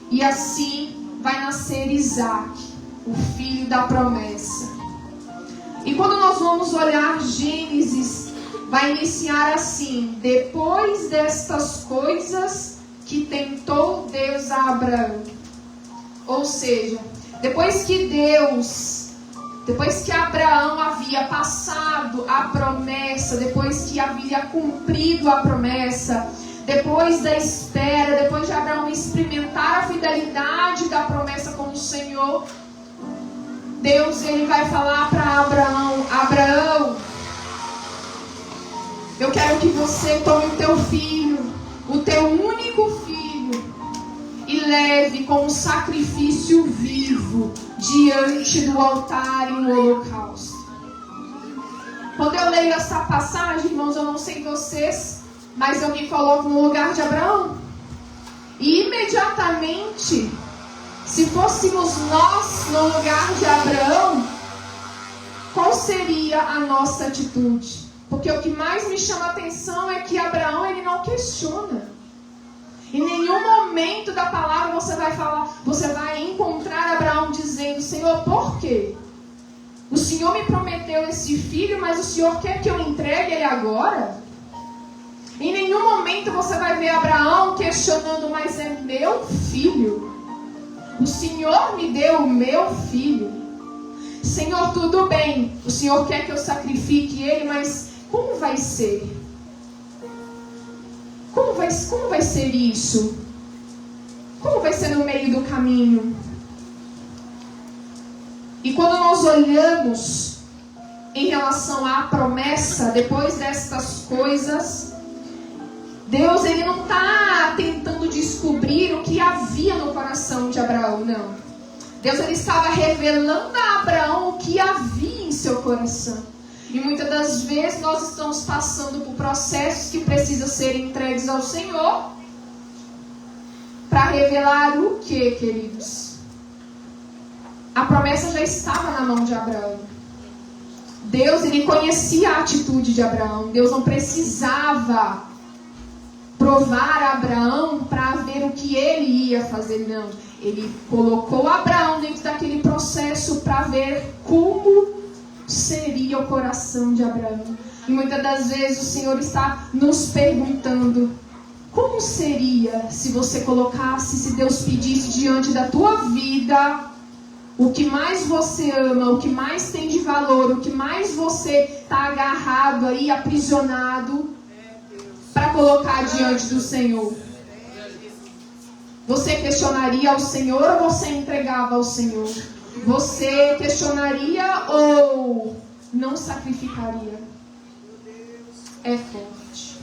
E assim vai nascer Isaac, o filho da promessa. E quando nós vamos olhar Gênesis, vai iniciar assim: depois destas coisas que tentou Deus a Abraão. Ou seja, depois que Abraão havia passado a promessa, depois que havia cumprido a promessa, depois da espera, depois de Abraão experimentar a fidelidade da promessa com o Senhor, Deus, ele vai falar para Abraão: Abraão, eu quero que você tome o teu filho, o teu único filho, e leve como sacrifício vivo diante do altar em um holocausto. Quando eu leio essa passagem, irmãos, eu não sei vocês, mas eu me coloco no lugar de Abraão. E imediatamente, se fôssemos nós no lugar de Abraão, qual seria a nossa atitude? Porque o que mais me chama a atenção é que Abraão, ele não questiona. Em nenhum momento da palavra você vai encontrar Abraão dizendo: Senhor, por quê? O Senhor me prometeu esse filho, mas o Senhor quer que eu entregue ele agora? Em nenhum momento você vai ver Abraão questionando: mas é meu filho. O Senhor me deu o meu filho. Senhor, tudo bem, o Senhor quer que eu sacrifique ele, mas como vai ser? Como vai ser isso? Como vai ser no meio do caminho? E quando nós olhamos em relação à promessa, depois destas coisas, Deus, ele não está tentando descobrir o que havia no coração de Abraão, não. Deus, ele estava revelando a Abraão o que havia em seu coração. E muitas das vezes nós estamos passando por processos que precisam ser entregues ao Senhor para revelar o que, queridos? A promessa já estava na mão de Abraão. Deus, ele conhecia a atitude de Abraão. Deus não precisava provar a Abraão para ver o que ele ia fazer, não. Ele colocou Abraão dentro daquele processo para ver como seria o coração de Abraão. E muitas das vezes o Senhor está nos perguntando: como seria se você colocasse, se Deus pedisse diante da tua vida o que mais você ama, o que mais tem de valor, o que mais você está agarrado aí, aprisionado, para colocar diante do Senhor? Você questionaria ao Senhor ou você entregava ao Senhor? Você questionaria ou não sacrificaria? É forte.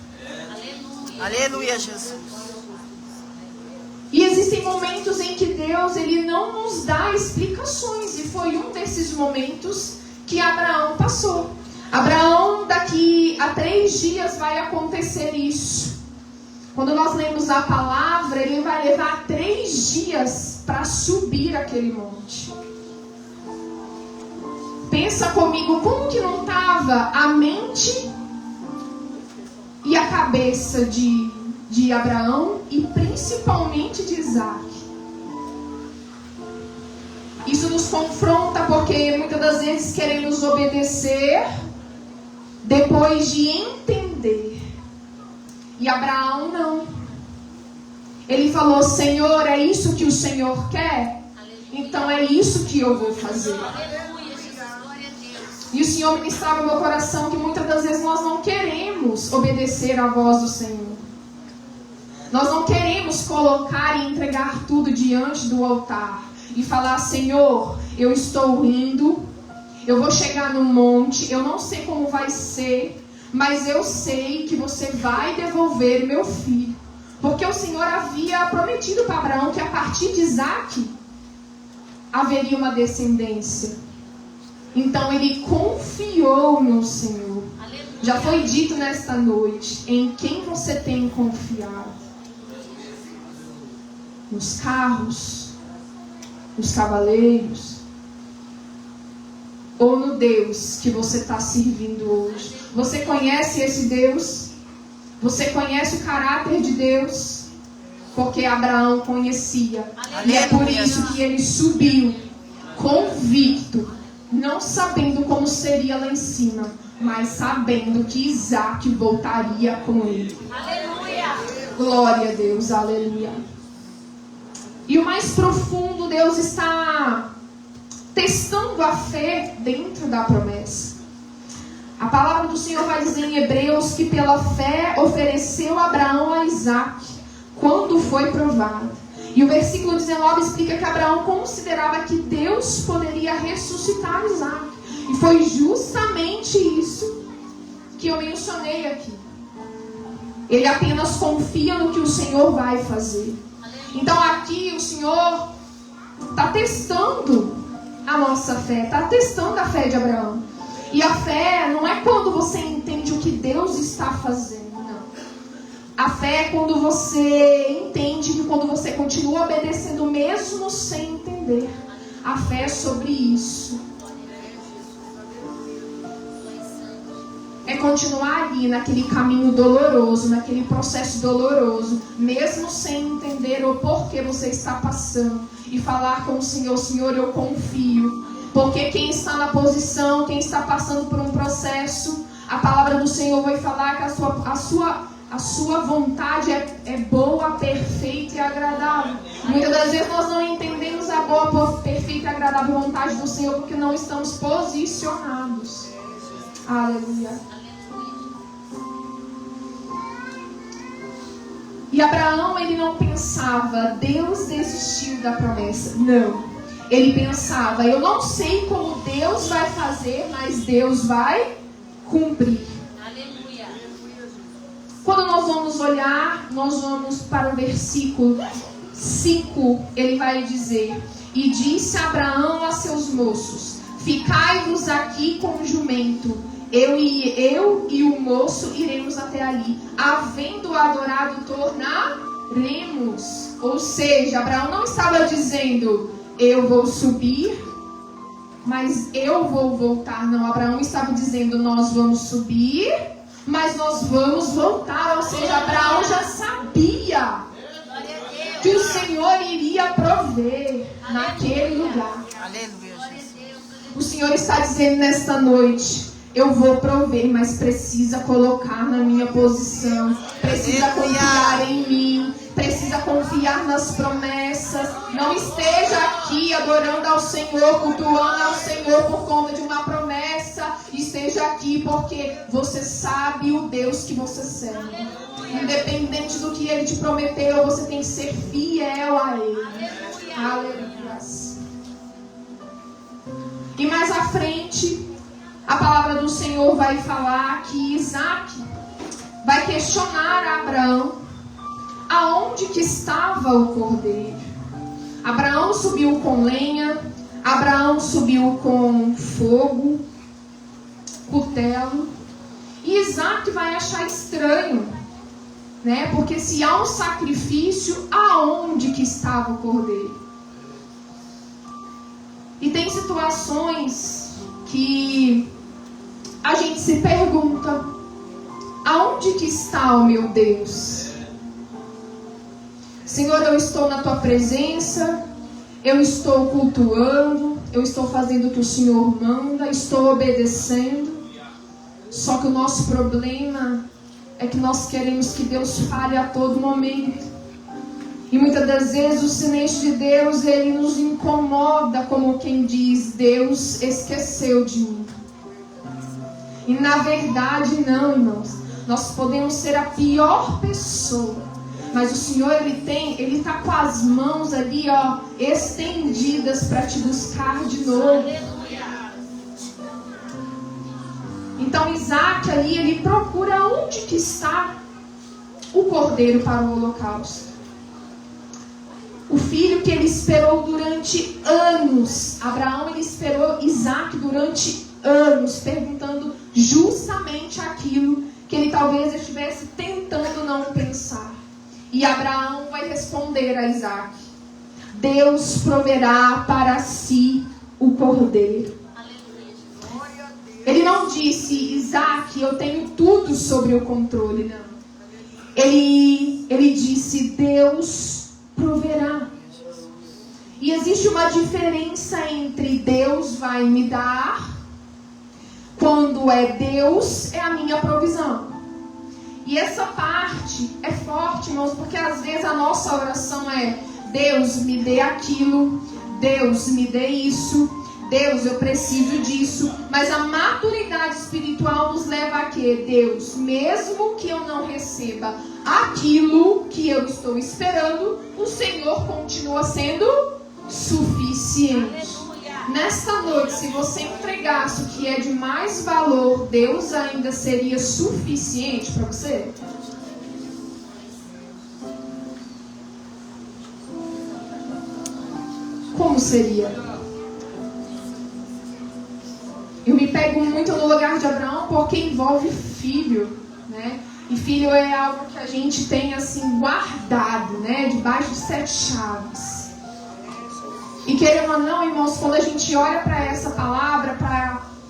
Aleluia, Jesus. E existem momentos em que Deus ele não nos dá explicações. E foi um desses momentos que Abraão passou. Abraão, daqui a 3 dias vai acontecer isso. Quando nós lemos a palavra, ele vai levar 3 dias para subir aquele monte. Pensa comigo, como que não estava a mente e a cabeça de Abraão e principalmente de Isaac? Isso nos confronta porque muitas das vezes queremos obedecer depois de entender. E Abraão não. Ele falou: Senhor, é isso que o Senhor quer? Então é isso que eu vou fazer. E o Senhor ministrava no meu coração que muitas das vezes nós não queremos obedecer à voz do Senhor. Nós não queremos colocar e entregar tudo diante do altar e falar: Senhor, eu estou indo, eu vou chegar no monte, eu não sei como vai ser, mas eu sei que você vai devolver meu filho. Porque o Senhor havia prometido para Abraão que a partir de Isaac haveria uma descendência. Então ele confiou no Senhor. Já foi dito nesta noite: em quem você tem confiado? Nos carros? Nos cavaleiros? Ou no Deus que você está servindo hoje? Você conhece esse Deus? Você conhece o caráter de Deus? Porque Abraão conhecia. E é por isso que ele subiu convicto, não sabendo como seria lá em cima, mas sabendo que Isaac voltaria com ele. Aleluia! Glória a Deus, aleluia. E o mais profundo, Deus está testando a fé dentro da promessa. A palavra do Senhor vai dizer em Hebreus que pela fé ofereceu Abraão a Isaac quando foi provado. E o versículo 19 explica que Abraão considerava que Deus poderia ressuscitar Isaac. E foi justamente isso que eu mencionei aqui. Ele apenas confia no que o Senhor vai fazer. Então aqui o Senhor está testando a nossa fé, está testando a fé de Abraão. E a fé não é quando você entende o que Deus está fazendo, não. A fé é quando você entende que quando você continua obedecendo mesmo sem entender. A fé é sobre isso. É continuar ali naquele caminho doloroso, naquele processo doloroso, mesmo sem entender o porquê você está passando. E falar com o Senhor: Senhor, eu confio. Porque quem está na posição, quem está passando por um processo, a palavra do Senhor vai falar que a sua vontade é boa, perfeita e agradável. Muitas das vezes nós não entendemos a boa, perfeita e agradável vontade do Senhor porque não estamos posicionados. Aleluia. E Abraão, ele não pensava: Deus desistiu da promessa. Não. Ele pensava: eu não sei como Deus vai fazer, mas Deus vai cumprir. Aleluia. Quando nós vamos olhar, nós vamos para o versículo 5. Ele vai dizer: e disse Abraão a seus moços: ficai-vos aqui com o jumento. Eu e o moço iremos até ali. Havendo adorado, tornaremos. Ou seja, Abraão não estava dizendo: eu vou subir, mas eu vou voltar. Não, Abraão estava dizendo: nós vamos subir, mas nós vamos voltar. Ou seja, Abraão já sabia que o Senhor iria prover naquele lugar. O Senhor está dizendo nesta noite: eu vou prover, mas precisa colocar na minha posição, precisa confiar em mim, precisa confiar nas promessas. Não esteja aqui adorando ao Senhor, cultuando ao Senhor por conta de uma promessa. Esteja aqui porque você sabe o Deus que você serve. Independente do que Ele te prometeu, você tem que ser fiel a Ele. Aleluia. E mais à frente, a palavra do Senhor vai falar que Isaac vai questionar a Abraão aonde que estava o cordeiro. Abraão subiu com lenha, Abraão subiu com fogo, cutelo. E Isaac vai achar estranho, né? Porque se há um sacrifício, aonde que estava o cordeiro? E tem situações que a gente se pergunta: aonde que está o meu Deus? Senhor, eu estou na Tua presença, eu estou cultuando, eu estou fazendo o que o Senhor manda, estou obedecendo. Só que o nosso problema é que nós queremos que Deus fale a todo momento. E muitas das vezes o silêncio de Deus, ele nos incomoda, como quem diz: Deus esqueceu de mim. E na verdade não, irmãos. Nós podemos ser a pior pessoa, mas o Senhor, ele está com as mãos ali, ó, estendidas para te buscar de novo. Então Isaac ali, ele procura onde que está o cordeiro para o holocausto. O filho que ele esperou durante anos. Abraão, ele esperou Isaac durante anos, perguntando justamente aquilo que ele talvez estivesse tentando não pensar. E Abraão vai responder a Isaac: Deus proverá para si o cordeiro. Ele não disse: Isaac, eu tenho tudo sobre o controle, não. Ele disse: Deus proverá. E existe uma diferença entre Deus vai me dar, quando é Deus, é a minha provisão. E essa parte é forte, irmãos, porque às vezes a nossa oração é: Deus, me dê aquilo, Deus, me dê isso, Deus, eu preciso disso. Mas a maturidade espiritual nos leva a quê? Deus, mesmo que eu não receba aquilo que eu estou esperando, o Senhor continua sendo suficiente. Nesta noite, se você entregasse o que é de mais valor, Deus ainda seria suficiente para você? Como seria? Eu me pego muito no lugar de Abraão porque envolve filho, né? E filho é algo que a gente tem assim guardado, né? Debaixo de 7 chaves. E querendo ou não, irmãos, quando a gente olha para essa palavra,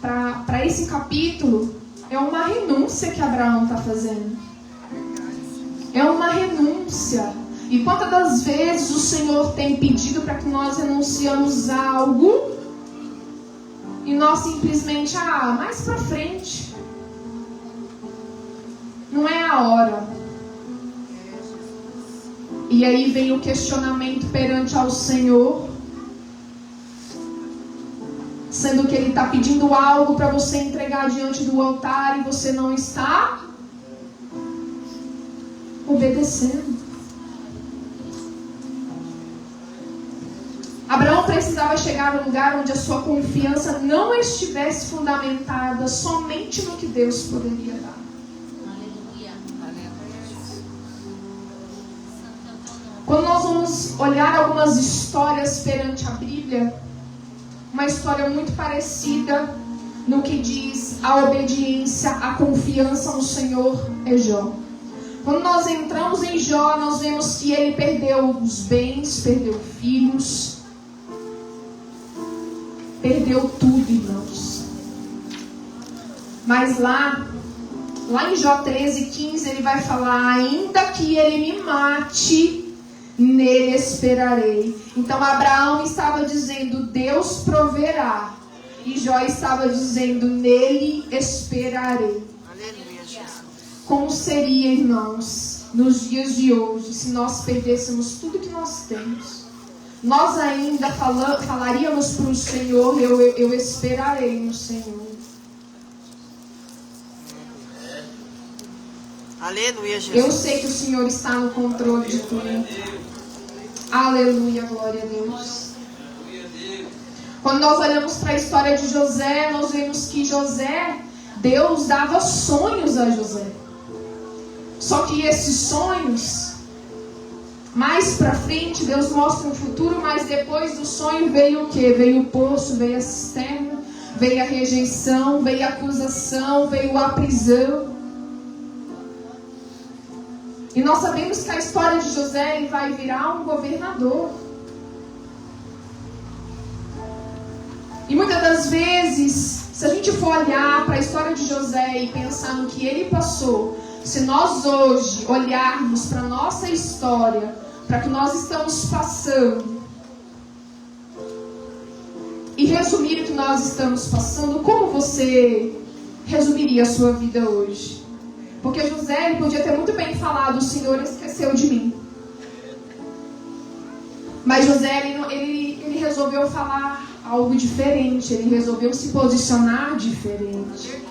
para esse capítulo, é uma renúncia que Abraão está fazendo. É uma renúncia. E quantas das vezes o Senhor tem pedido para que nós renunciamos a algo e nós simplesmente, mais para frente. Não é a hora. E aí vem o questionamento perante ao Senhor, sendo que Ele está pedindo algo para você entregar diante do altar e você não está obedecendo. Abraão precisava chegar a um lugar onde a sua confiança não estivesse fundamentada somente no que Deus poderia dar. Quando nós vamos olhar algumas histórias perante a Bíblia, uma história muito parecida no que diz a obediência, a confiança no Senhor é Jó. Quando nós entramos em Jó, nós vemos que ele perdeu os bens, perdeu filhos, perdeu tudo, irmãos. Mas lá em Jó 13:15, ele vai falar: ainda que ele me mate, nele esperarei. Então Abraão estava dizendo: Deus proverá. E Jó estava dizendo: nele esperarei. Aleluia, Jesus. Como seria, irmãos, nos dias de hoje, se nós perdêssemos tudo que nós temos? nós ainda falaríamos para o Senhor, eu esperarei no Senhor. Aleluia, Jesus. Eu sei que o Senhor está no controle de tudo. Aleluia, glória a Deus. Quando nós olhamos para a história de José, nós vemos que José, Deus dava sonhos a José. Só que esses sonhos, mais para frente, Deus mostra um futuro, mas depois do sonho veio o quê? Veio o poço, veio a cisterna, veio a rejeição, veio a acusação, veio a prisão. E nós sabemos que a história de José, ele vai virar um governador. E muitas das vezes, se a gente for olhar para a história de José e pensar no que ele passou, se nós hoje olharmos para a nossa história, para o que nós estamos passando, e resumir o que nós estamos passando, como você resumiria a sua vida hoje? Porque José, ele podia ter muito bem falado, o Senhor esqueceu de mim. Mas José, ele resolveu falar algo diferente, ele resolveu se posicionar diferente.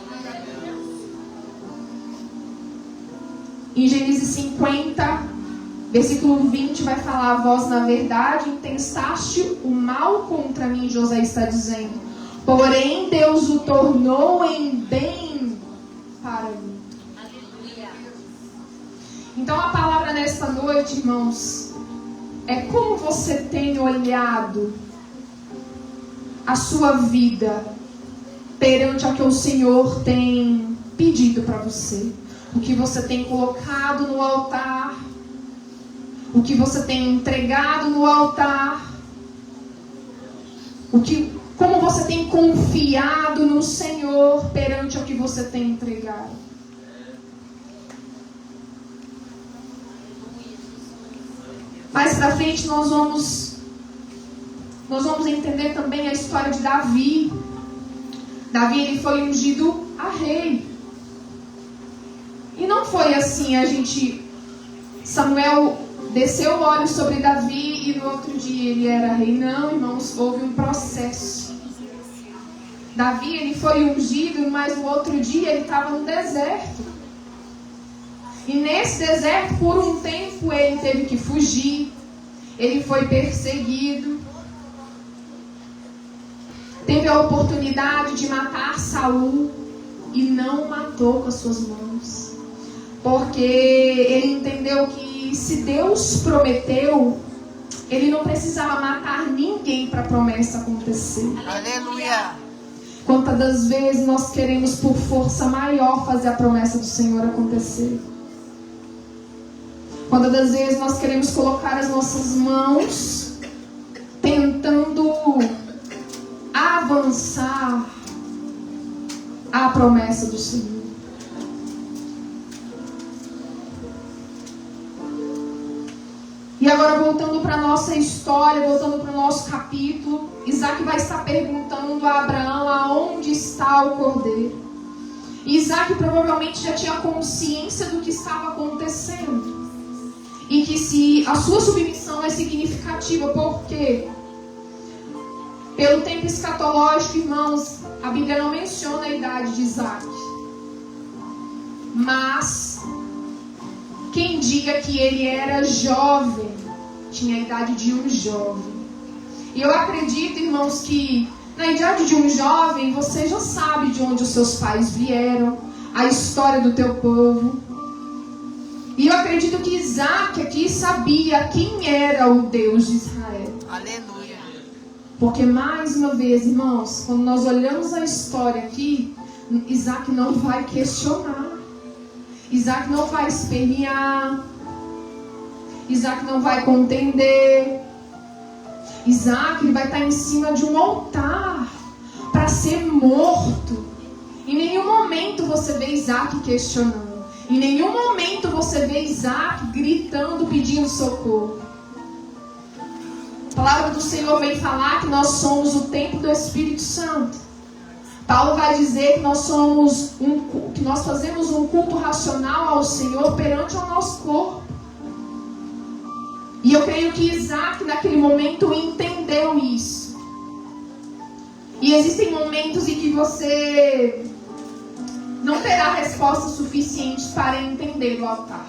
Em Gênesis 50, versículo 20, vai falar: vós, na verdade, intentaste o mal contra mim, José está dizendo. Porém, Deus o tornou em bem para mim. Então, a palavra nesta noite, irmãos, é como você tem olhado a sua vida perante o que o Senhor tem pedido para você. O que você tem colocado no altar, o que você tem entregado no altar, como você tem confiado no Senhor perante o que você tem entregado. Mais pra frente nós vamos entender também a história de Davi. Davi, ele foi ungido a rei. E não foi assim, Samuel desceu o óleo sobre Davi e no outro dia ele era rei. Não, irmãos, houve um processo. Davi, ele foi ungido, mas no outro dia ele estava no deserto. E nesse deserto, por um tempo, ele teve que fugir. Ele foi perseguido. Teve a oportunidade de matar Saul e não matou com as suas mãos. Porque ele entendeu que se Deus prometeu, ele não precisava matar ninguém para a promessa acontecer. Aleluia. Quantas das vezes nós queremos por força maior fazer a promessa do Senhor acontecer? Quantas das vezes nós queremos colocar as nossas mãos tentando avançar a promessa do Senhor? E agora, voltando para a nossa história, voltando para o nosso capítulo, Isaac vai estar perguntando a Abraão aonde está o cordeiro. E Isaac provavelmente já tinha consciência do que estava acontecendo. E que se a sua submissão é significativa, porque pelo tempo escatológico, irmãos, a Bíblia não menciona a idade de Isaac. Mas quem diga que ele era jovem, tinha a idade de um jovem. E eu acredito, irmãos, que na idade de um jovem, você já sabe de onde os seus pais vieram, a história do teu povo. E eu acredito que Isaac aqui sabia quem era o Deus de Israel. Aleluia. Porque mais uma vez, irmãos, quando nós olhamos a história aqui, Isaac não vai questionar. Isaac não vai espernear. Isaac não vai contender. Isaac vai estar em cima de um altar para ser morto. Em nenhum momento você vê Isaac questionando. Em nenhum momento você vê Isaac gritando, pedindo socorro. A palavra do Senhor vem falar que nós somos o templo do Espírito Santo. Paulo vai dizer que que nós fazemos um culto racional ao Senhor perante o nosso corpo. E eu creio que Isaac naquele momento entendeu isso. E existem momentos em que você não terá respostas suficientes para entender o altar,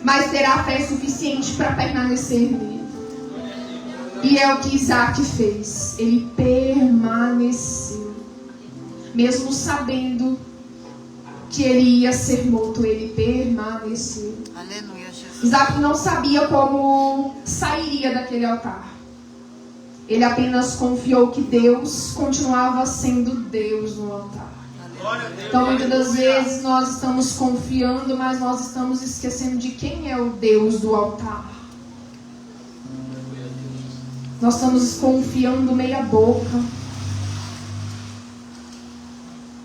mas terá fé suficiente para permanecer nele. E é o que Isaac fez. Ele permaneceu, mesmo sabendo que ele ia ser morto, ele permaneceu. Aleluia, Jesus. Isaac não sabia como sairia daquele altar. Ele apenas confiou que Deus continuava sendo Deus no altar. Então, muitas das vezes nós estamos confiando, mas nós estamos esquecendo de quem é o Deus do altar. Nós estamos confiando meia boca.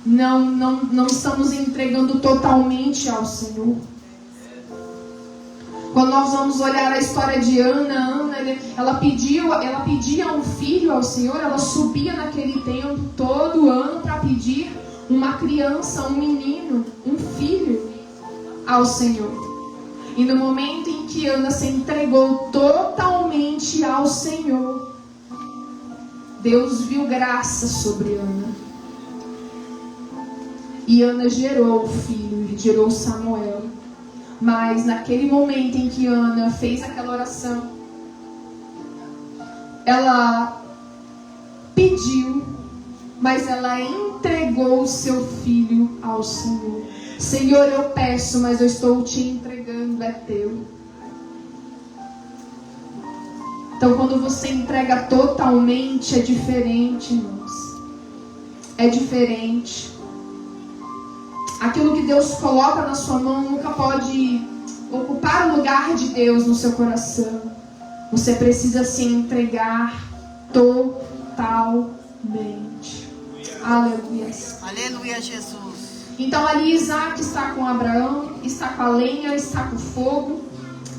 Não estamos entregando totalmente ao Senhor. Quando nós vamos olhar a história de Ana, ela pedia um filho ao Senhor. Ela subia naquele templo todo ano para pedir uma criança, um menino, um filho ao Senhor. E no momento em que Ana se entregou totalmente ao Senhor, Deus viu graça sobre Ana. E Ana gerou o filho, gerou Samuel. Mas naquele momento em que Ana fez aquela oração, ela pediu, mas ela entregou o seu filho ao Senhor. Senhor, eu peço, mas eu estou te entregando, é teu. Então, quando você entrega totalmente, é diferente, irmãos. É diferente. Aquilo que Deus coloca na sua mão nunca pode ocupar o lugar de Deus no seu coração. Você precisa se entregar totalmente. Aleluia. Aleluia, Jesus. Então ali Isaac está com Abraão, está com a lenha, está com o fogo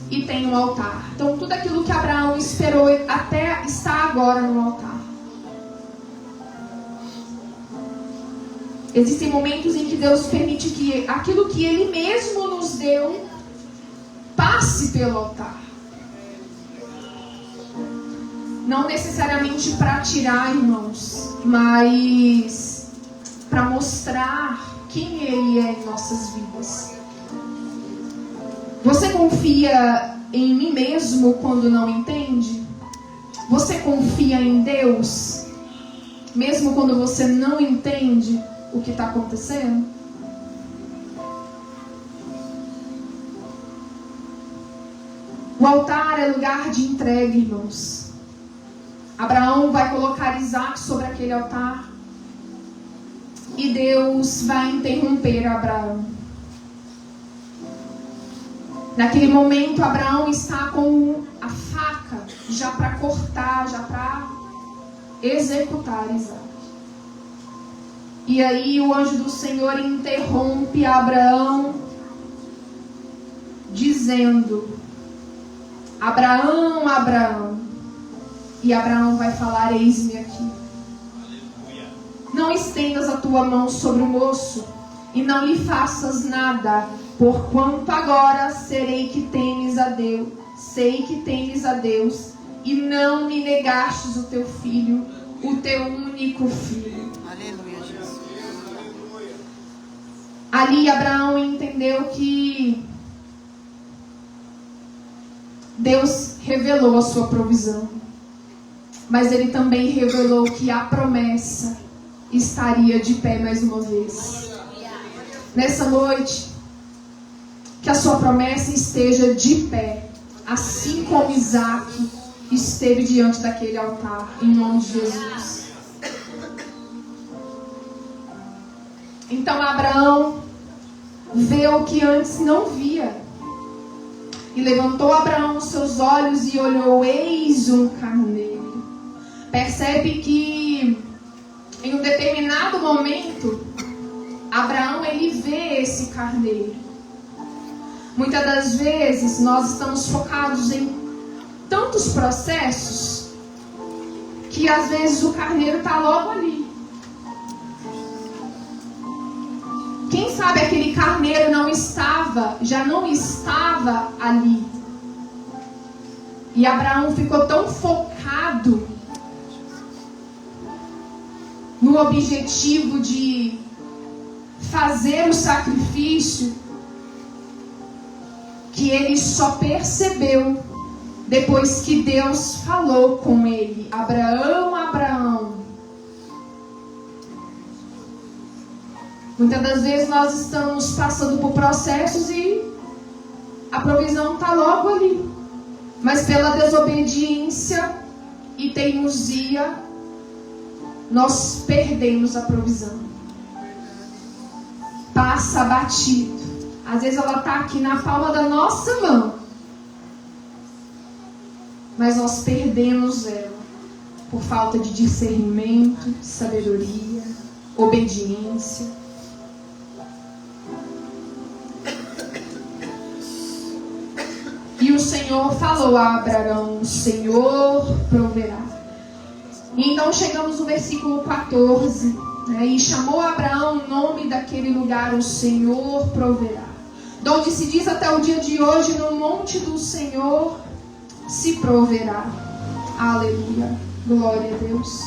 e tem um altar. Então tudo aquilo que Abraão esperou até está agora no altar. Existem momentos em que Deus permite que aquilo que Ele mesmo nos deu passe pelo altar. Não necessariamente para tirar, irmãos, mas para mostrar quem Ele é em nossas vidas. Você confia em mim mesmo quando não entende? Você confia em Deus mesmo quando você não entende o que está acontecendo? O altar é lugar de entrega, irmãos. Abraão vai colocar Isaac sobre aquele altar e Deus vai interromper Abraão. Naquele momento, Abraão está com a faca já para cortar, já para executar Isaac. E aí o anjo do Senhor interrompe Abraão, dizendo: Abraão, Abraão. E Abraão vai falar: eis-me aqui. Não estendas a tua mão sobre o moço, e não lhe faças nada, porquanto agora sei que temes a Deus, e não me negastes o teu filho, o teu único filho. Aleluia, Jesus. Ali Abraão entendeu que Deus revelou a sua provisão, mas ele também revelou que a promessa estaria de pé mais uma vez. Nessa noite, que a sua promessa esteja de pé, assim como Isaac esteve diante daquele altar, em nome de Jesus. Então Abraão vê o que antes não via. E levantou Abraão os seus olhos e olhou, eis um carneiro. Percebe que em um determinado momento, Abraão ele vê esse carneiro. Muitas das vezes nós estamos focados em tantos processos que às vezes o carneiro está logo ali. Quem sabe aquele carneiro já não estava ali. E Abraão ficou tão focado no objetivo de fazer o sacrifício, que ele só percebeu depois que Deus falou com ele: Abraão, Abraão. Muitas das vezes nós estamos passando por processos e a provisão está logo ali, mas pela desobediência e teimosia nós perdemos a provisão. Passa batido. Às vezes ela está aqui na palma da nossa mão, mas nós perdemos ela por falta de discernimento, sabedoria, obediência. E o Senhor falou a Abraão: o Senhor proverá. E então chegamos no versículo 14, né? E chamou Abraão o nome daquele lugar: o Senhor proverá. Donde se diz até o dia de hoje: no monte do Senhor se proverá. Aleluia, glória a Deus.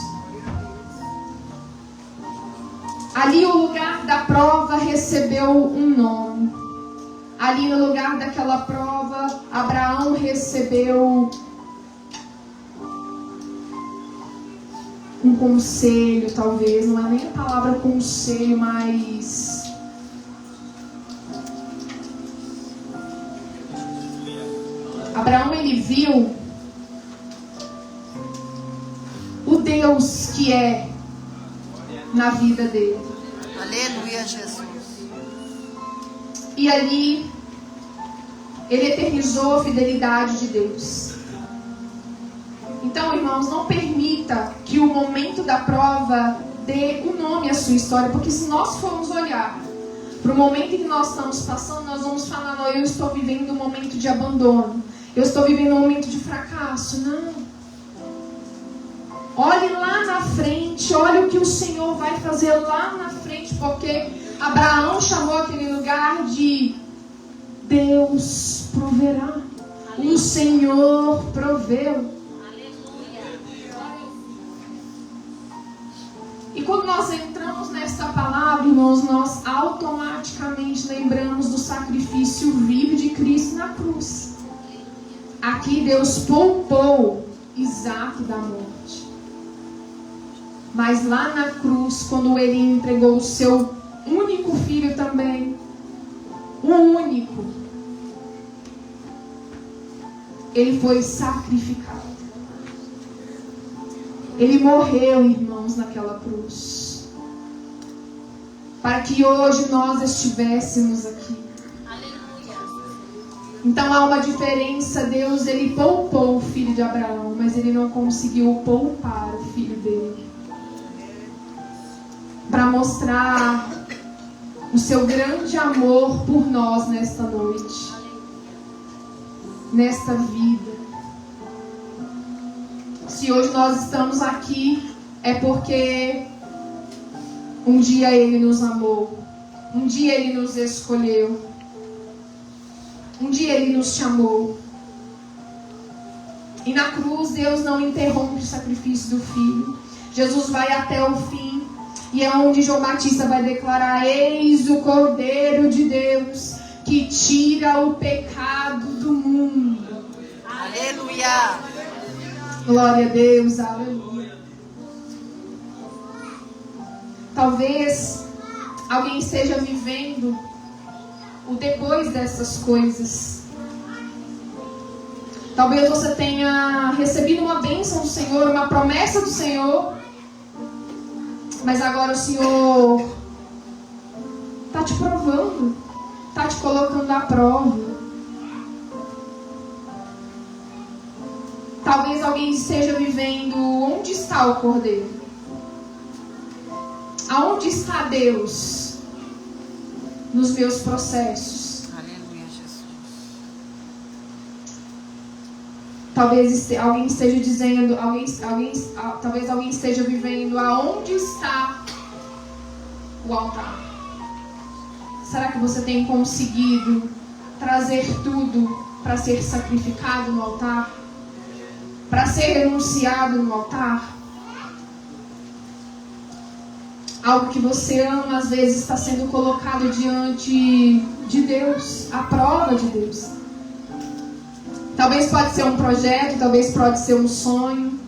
Ali o lugar da prova recebeu um nome. Ali no lugar daquela prova, Abraão recebeu um conselho, talvez. Não é nem a palavra conselho, mas Abraão, ele viu o Deus que é na vida dele. Aleluia, Jesus. E ali ele eternizou a fidelidade de Deus. Então, irmãos, não permita que o momento da prova dê um nome à sua história, porque se nós formos olhar para o momento em que nós estamos passando, nós vamos falar: não, eu estou vivendo um momento de abandono, eu estou vivendo um momento de fracasso. Não. Olhe lá na frente, olhe o que o Senhor vai fazer lá na frente, porque Abraão chamou aquele lugar de Deus proverá. O Senhor proveu. E quando nós entramos nessa palavra, irmãos, nós automaticamente lembramos do sacrifício vivo de Cristo na cruz. Aqui Deus poupou Isaac da morte. Mas lá na cruz, quando ele entregou o seu único filho também, o único, ele foi sacrificado. Ele morreu, irmãos, naquela cruz, para que hoje nós estivéssemos aqui. Então há uma diferença. Deus, ele poupou o filho de Abraão, mas ele não conseguiu poupar o filho dele, para mostrar o seu grande amor por nós nesta noite, nesta vida. Se hoje nós estamos aqui, é porque um dia ele nos amou, um dia ele nos escolheu, um dia ele nos chamou. E na cruz Deus não interrompe o sacrifício do filho. Jesus vai até o fim. E é onde João Batista vai declarar: eis o Cordeiro de Deus que tira o pecado do mundo. Aleluia. Glória a Deus, aleluia. Talvez alguém esteja vivendo o depois dessas coisas. Talvez você tenha recebido uma bênção do Senhor, uma promessa do Senhor, mas agora o Senhor está te provando, está te colocando à prova. Talvez alguém esteja vivendo: onde está o Cordeiro? Aonde está Deus nos meus processos? Aleluia, Jesus. Talvez alguém esteja dizendo, talvez alguém esteja vivendo: aonde está o altar? Será que você tem conseguido trazer tudo para ser sacrificado no altar? para ser renunciado no altar? Algo que você ama, às vezes, está sendo colocado diante de Deus, à prova de Deus. Talvez pode ser um projeto, talvez pode ser um sonho,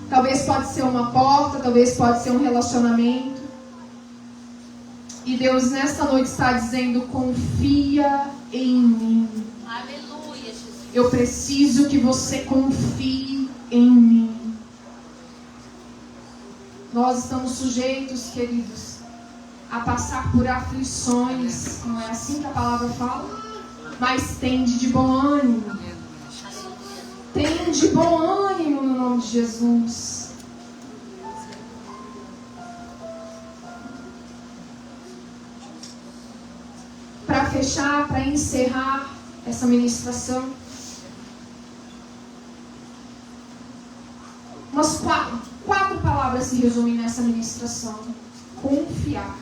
talvez pode ser uma porta, talvez pode ser um relacionamento. E Deus nesta noite está dizendo: confia em mim. Aleluia, Jesus. Eu preciso que você confie em mim. Nós estamos sujeitos, queridos, a passar por aflições, não é assim que a palavra fala? Mas tende de bom ânimo. Tende de bom ânimo no nome de Jesus. Para fechar, para encerrar essa ministração, umas quatro palavras se resumem nessa ministração: confiar,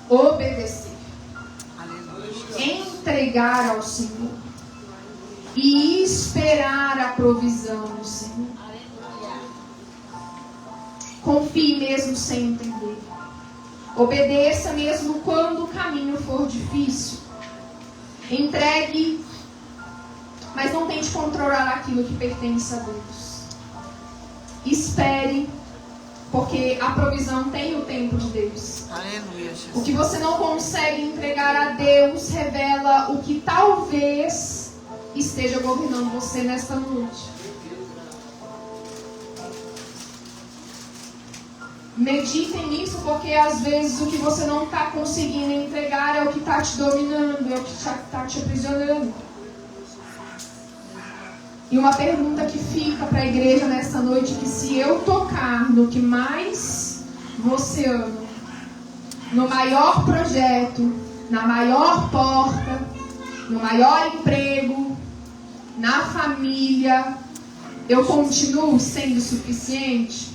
obedecer, entregar ao Senhor e esperar a provisão do Senhor. Confie mesmo sem entender. Obedeça mesmo quando o caminho for difícil. Entregue, mas não tente controlar aquilo que pertence a Deus. Espere, porque a provisão tem o tempo de Deus. Aleluia, Jesus. O que você não consegue entregar a Deus revela o que talvez esteja governando você nesta noite. Meditem nisso, porque às vezes o que você não está conseguindo entregar é o que está te dominando, é o que está te aprisionando. E uma pergunta que fica para a igreja nessa noite: que se eu tocar no que mais você ama, no maior projeto, na maior porta, no maior emprego, na família, eu continuo sendo suficiente?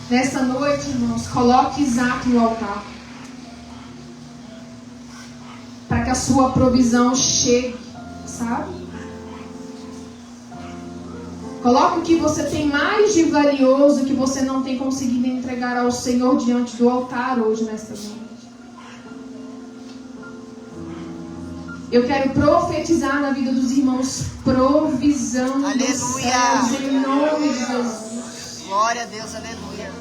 Nessa noite, irmãos, coloque Isaac no altar, para que a sua provisão chegue, sabe? Coloque o que você tem mais de valioso, que você não tem conseguido entregar ao Senhor diante do altar hoje, nesta noite. Eu quero profetizar na vida dos irmãos provisão dos céus, em nome de Jesus. Glória a Deus, aleluia.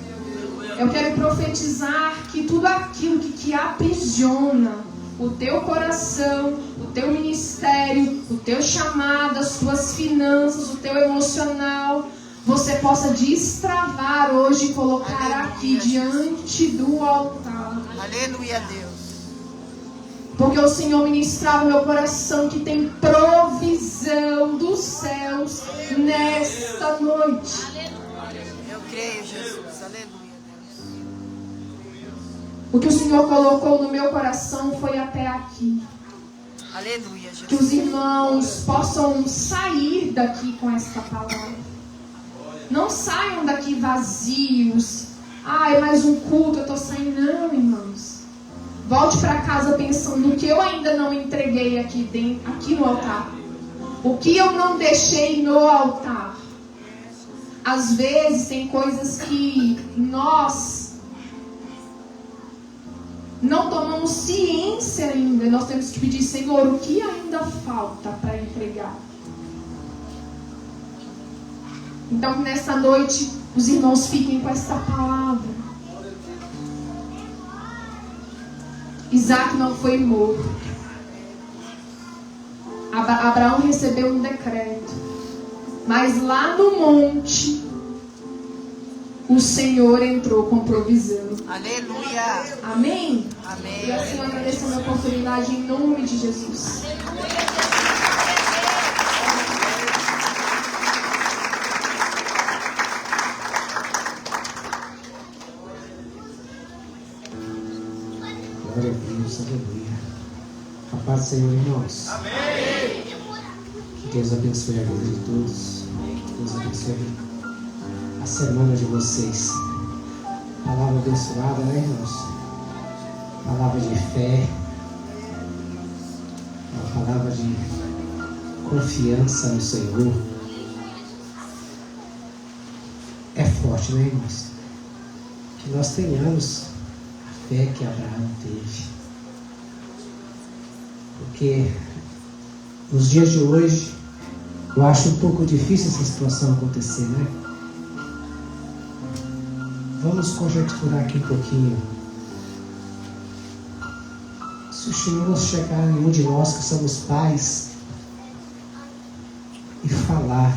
Eu quero profetizar que tudo aquilo que te aprisiona, o teu coração, o teu ministério, o teu chamado, as tuas finanças, o teu emocional, você possa destravar hoje e colocar aqui diante do altar. Aleluia, Deus. Porque o Senhor ministrava no meu coração que tem provisão dos céus nesta noite. Eu creio, Jesus. Aleluia. O que o Senhor colocou no meu coração foi até aqui. Aleluia, Jesus. Que os irmãos possam sair daqui com esta palavra. Não saiam daqui vazios. É mais um culto, eu estou saindo. Não, irmãos. Volte para casa pensando no que eu ainda não entreguei aqui dentro, aqui no altar. O que eu não deixei no altar. Às vezes tem coisas que nós não tomamos ciência ainda. Nós temos que pedir: Senhor, o que ainda falta para entregar? Então que nessa noite os irmãos fiquem com esta palavra. Isaac não foi morto. Abraão recebeu um decreto. Mas lá no monte, o Senhor entrou com provisão. Aleluia. Amém? Amém. E assim eu agradeço a minha oportunidade em nome de Jesus. Glória a Deus, aleluia. A paz do Senhor, irmãos. Amém. Que Deus abençoe a vida de todos. Que Deus abençoe a semana de vocês. Palavra abençoada, né, irmãos? Palavra de fé. uma palavra de confiança no Senhor. É forte, né, irmãos? Que nós tenhamos a fé que Abraão teve. Porque nos dias de hoje, eu acho um pouco difícil essa situação acontecer, né? Vamos conjecturar aqui um pouquinho. Se o Senhor chegar em um de nós que somos pais e falar: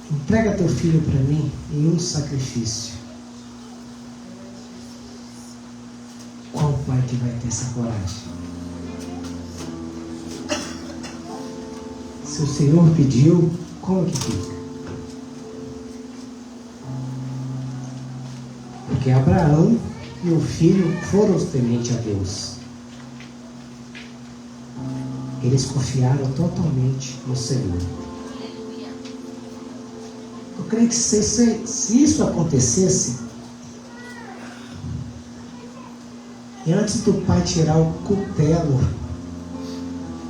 entrega teu filho para mim em um sacrifício, qual pai que vai ter essa coragem? Se o Senhor pediu, como que fica? Porque Abraão e o filho foram tementes a Deus. Eles confiaram totalmente no Senhor. Eu creio que se isso acontecesse, e antes do pai tirar o cutelo,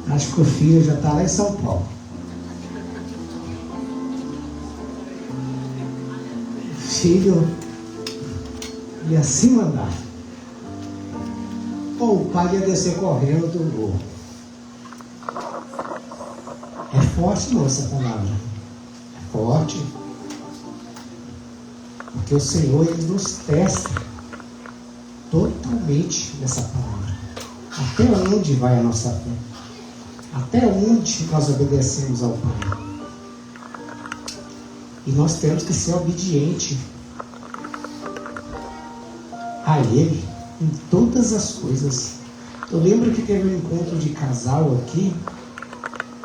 acho que o filho já está lá em São Paulo. O filho ia assim mandar. Ou o pai ia descer correndo do morro. É forte, não, essa palavra. É forte. Porque o Senhor, Ele nos testa totalmente nessa palavra. Até onde vai a nossa fé? Até onde nós obedecemos ao Pai? E nós temos que ser obedientes a Ele em todas as coisas. Eu lembro que teve um encontro de casal aqui,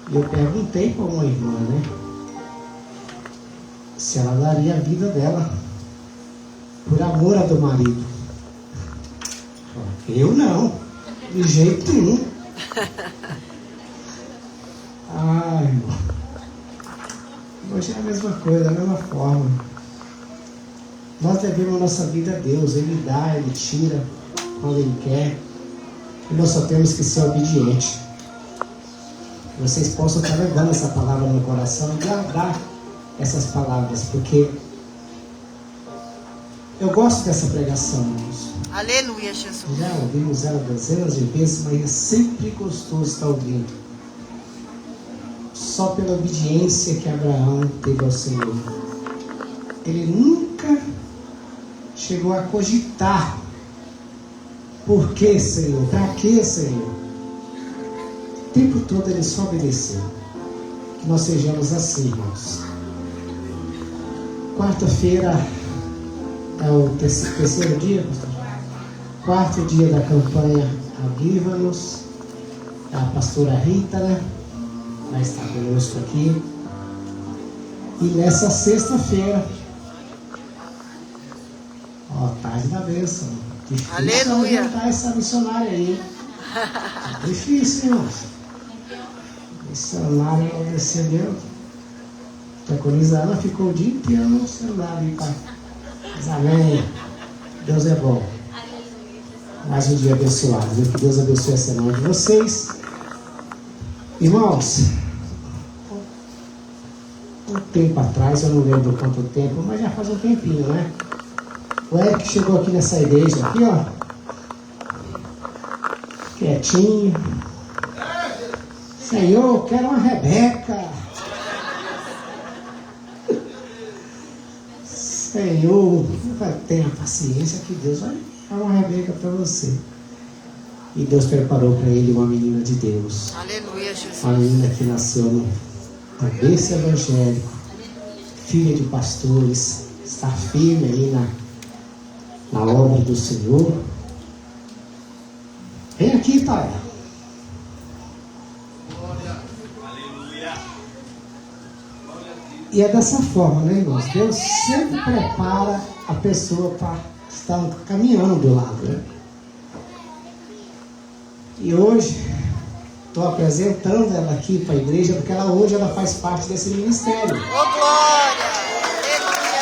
e eu perguntei para uma irmã, né, se ela daria a vida dela por amor a do marido. Eu não, de jeito nenhum. Ai, irmão. Hoje é a mesma coisa, da mesma forma. Nós devemos a nossa vida a Deus. Ele dá, Ele tira quando Ele quer. E nós só temos que ser obedientes. Vocês possam estar levando essa palavra no coração e guardar essas palavras, porque eu gosto dessa pregação, irmãos. Aleluia, Jesus. Já ouvimos ela dezenas de vezes, mas é sempre gostoso estar ouvindo. Só pela obediência que Abraão teve ao Senhor. Ele nunca chegou a cogitar: por que, Senhor? Para que, Senhor? O tempo todo ele só obedeceu. Que nós sejamos assim, irmãos. Quarta-feira é o terceiro dia, pastor? Quarto dia da campanha Aviva-nos. A pastora Rita, né, vai estar conosco aqui. E nessa sexta-feira, tarde da bênção. Difícil Aleluia. aguentar essa missionária aí. É difícil, irmãos. Missionária não descendeu. Preconizada, ela ficou o dia inteiro no celular ali, pai. Mas amém. Deus é bom. Mais um dia abençoado. Que Deus abençoe a semana de vocês. Irmãos, um tempo atrás, eu não lembro quanto tempo, mas já faz um tempinho, né? O Eric chegou aqui nessa igreja, aqui, ó, quietinho. Senhor, eu quero uma Rebeca. Senhor, tenha paciência que Deus vai dar uma Rebeca para você. E Deus preparou para ele uma menina de Deus. Aleluia, Jesus. Uma menina que nasceu no berço evangélico, filha de pastores, está firme aí na obra do Senhor. Vem aqui, pai. E é dessa forma, né, irmãos? Deus sempre prepara a pessoa para estar caminhando do lado, né? E hoje estou apresentando ela aqui para a igreja, porque hoje ela faz parte desse ministério. Oh, glória! Aleluia!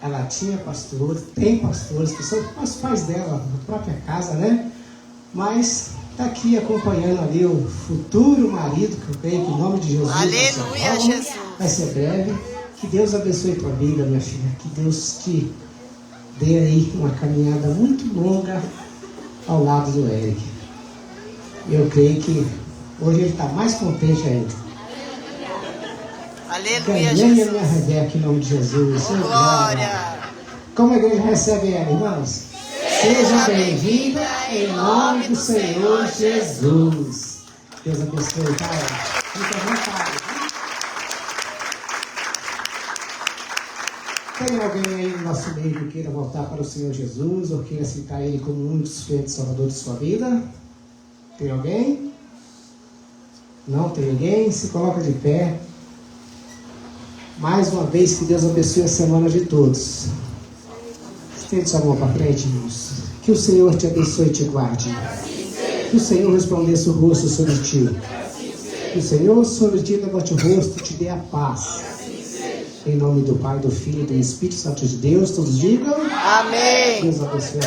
ela tinha pastores, tem pastores que são os pais dela, na própria casa, né? Mas está aqui acompanhando ali o futuro marido, que eu creio que em nome de Jesus Aleluia, Jesus. vai ser breve. Que Deus abençoe tua vida, minha filha. Que Deus te dê aí uma caminhada muito longa ao lado do Eric. Eu creio que hoje ele está mais contente ainda. Aleluia, Ganhei a Jesus. minha Rebeca em nome de Jesus. Oh, glória. Como a igreja recebe ela, irmãos? Seja bem-vinda em nome do Senhor Jesus. Deus abençoe, Pai. Fica à vontade. Tem alguém aí no nosso meio que queira voltar para o Senhor Jesus ou queira aceitar Ele como o único suficiente Salvador de sua vida? Tem alguém? Não tem ninguém? Se coloca de pé. Mais uma vez, que Deus abençoe a semana de todos. Estende sua mão para frente, irmãos. Que o Senhor te abençoe e te guarde. Que o Senhor resplandeça o rosto sobre ti. Que o Senhor sobre ti levante o rosto e te dê a paz. Em nome do Pai, do Filho e do Espírito Santo de Deus, todos digam. Amém. Deus abençoe.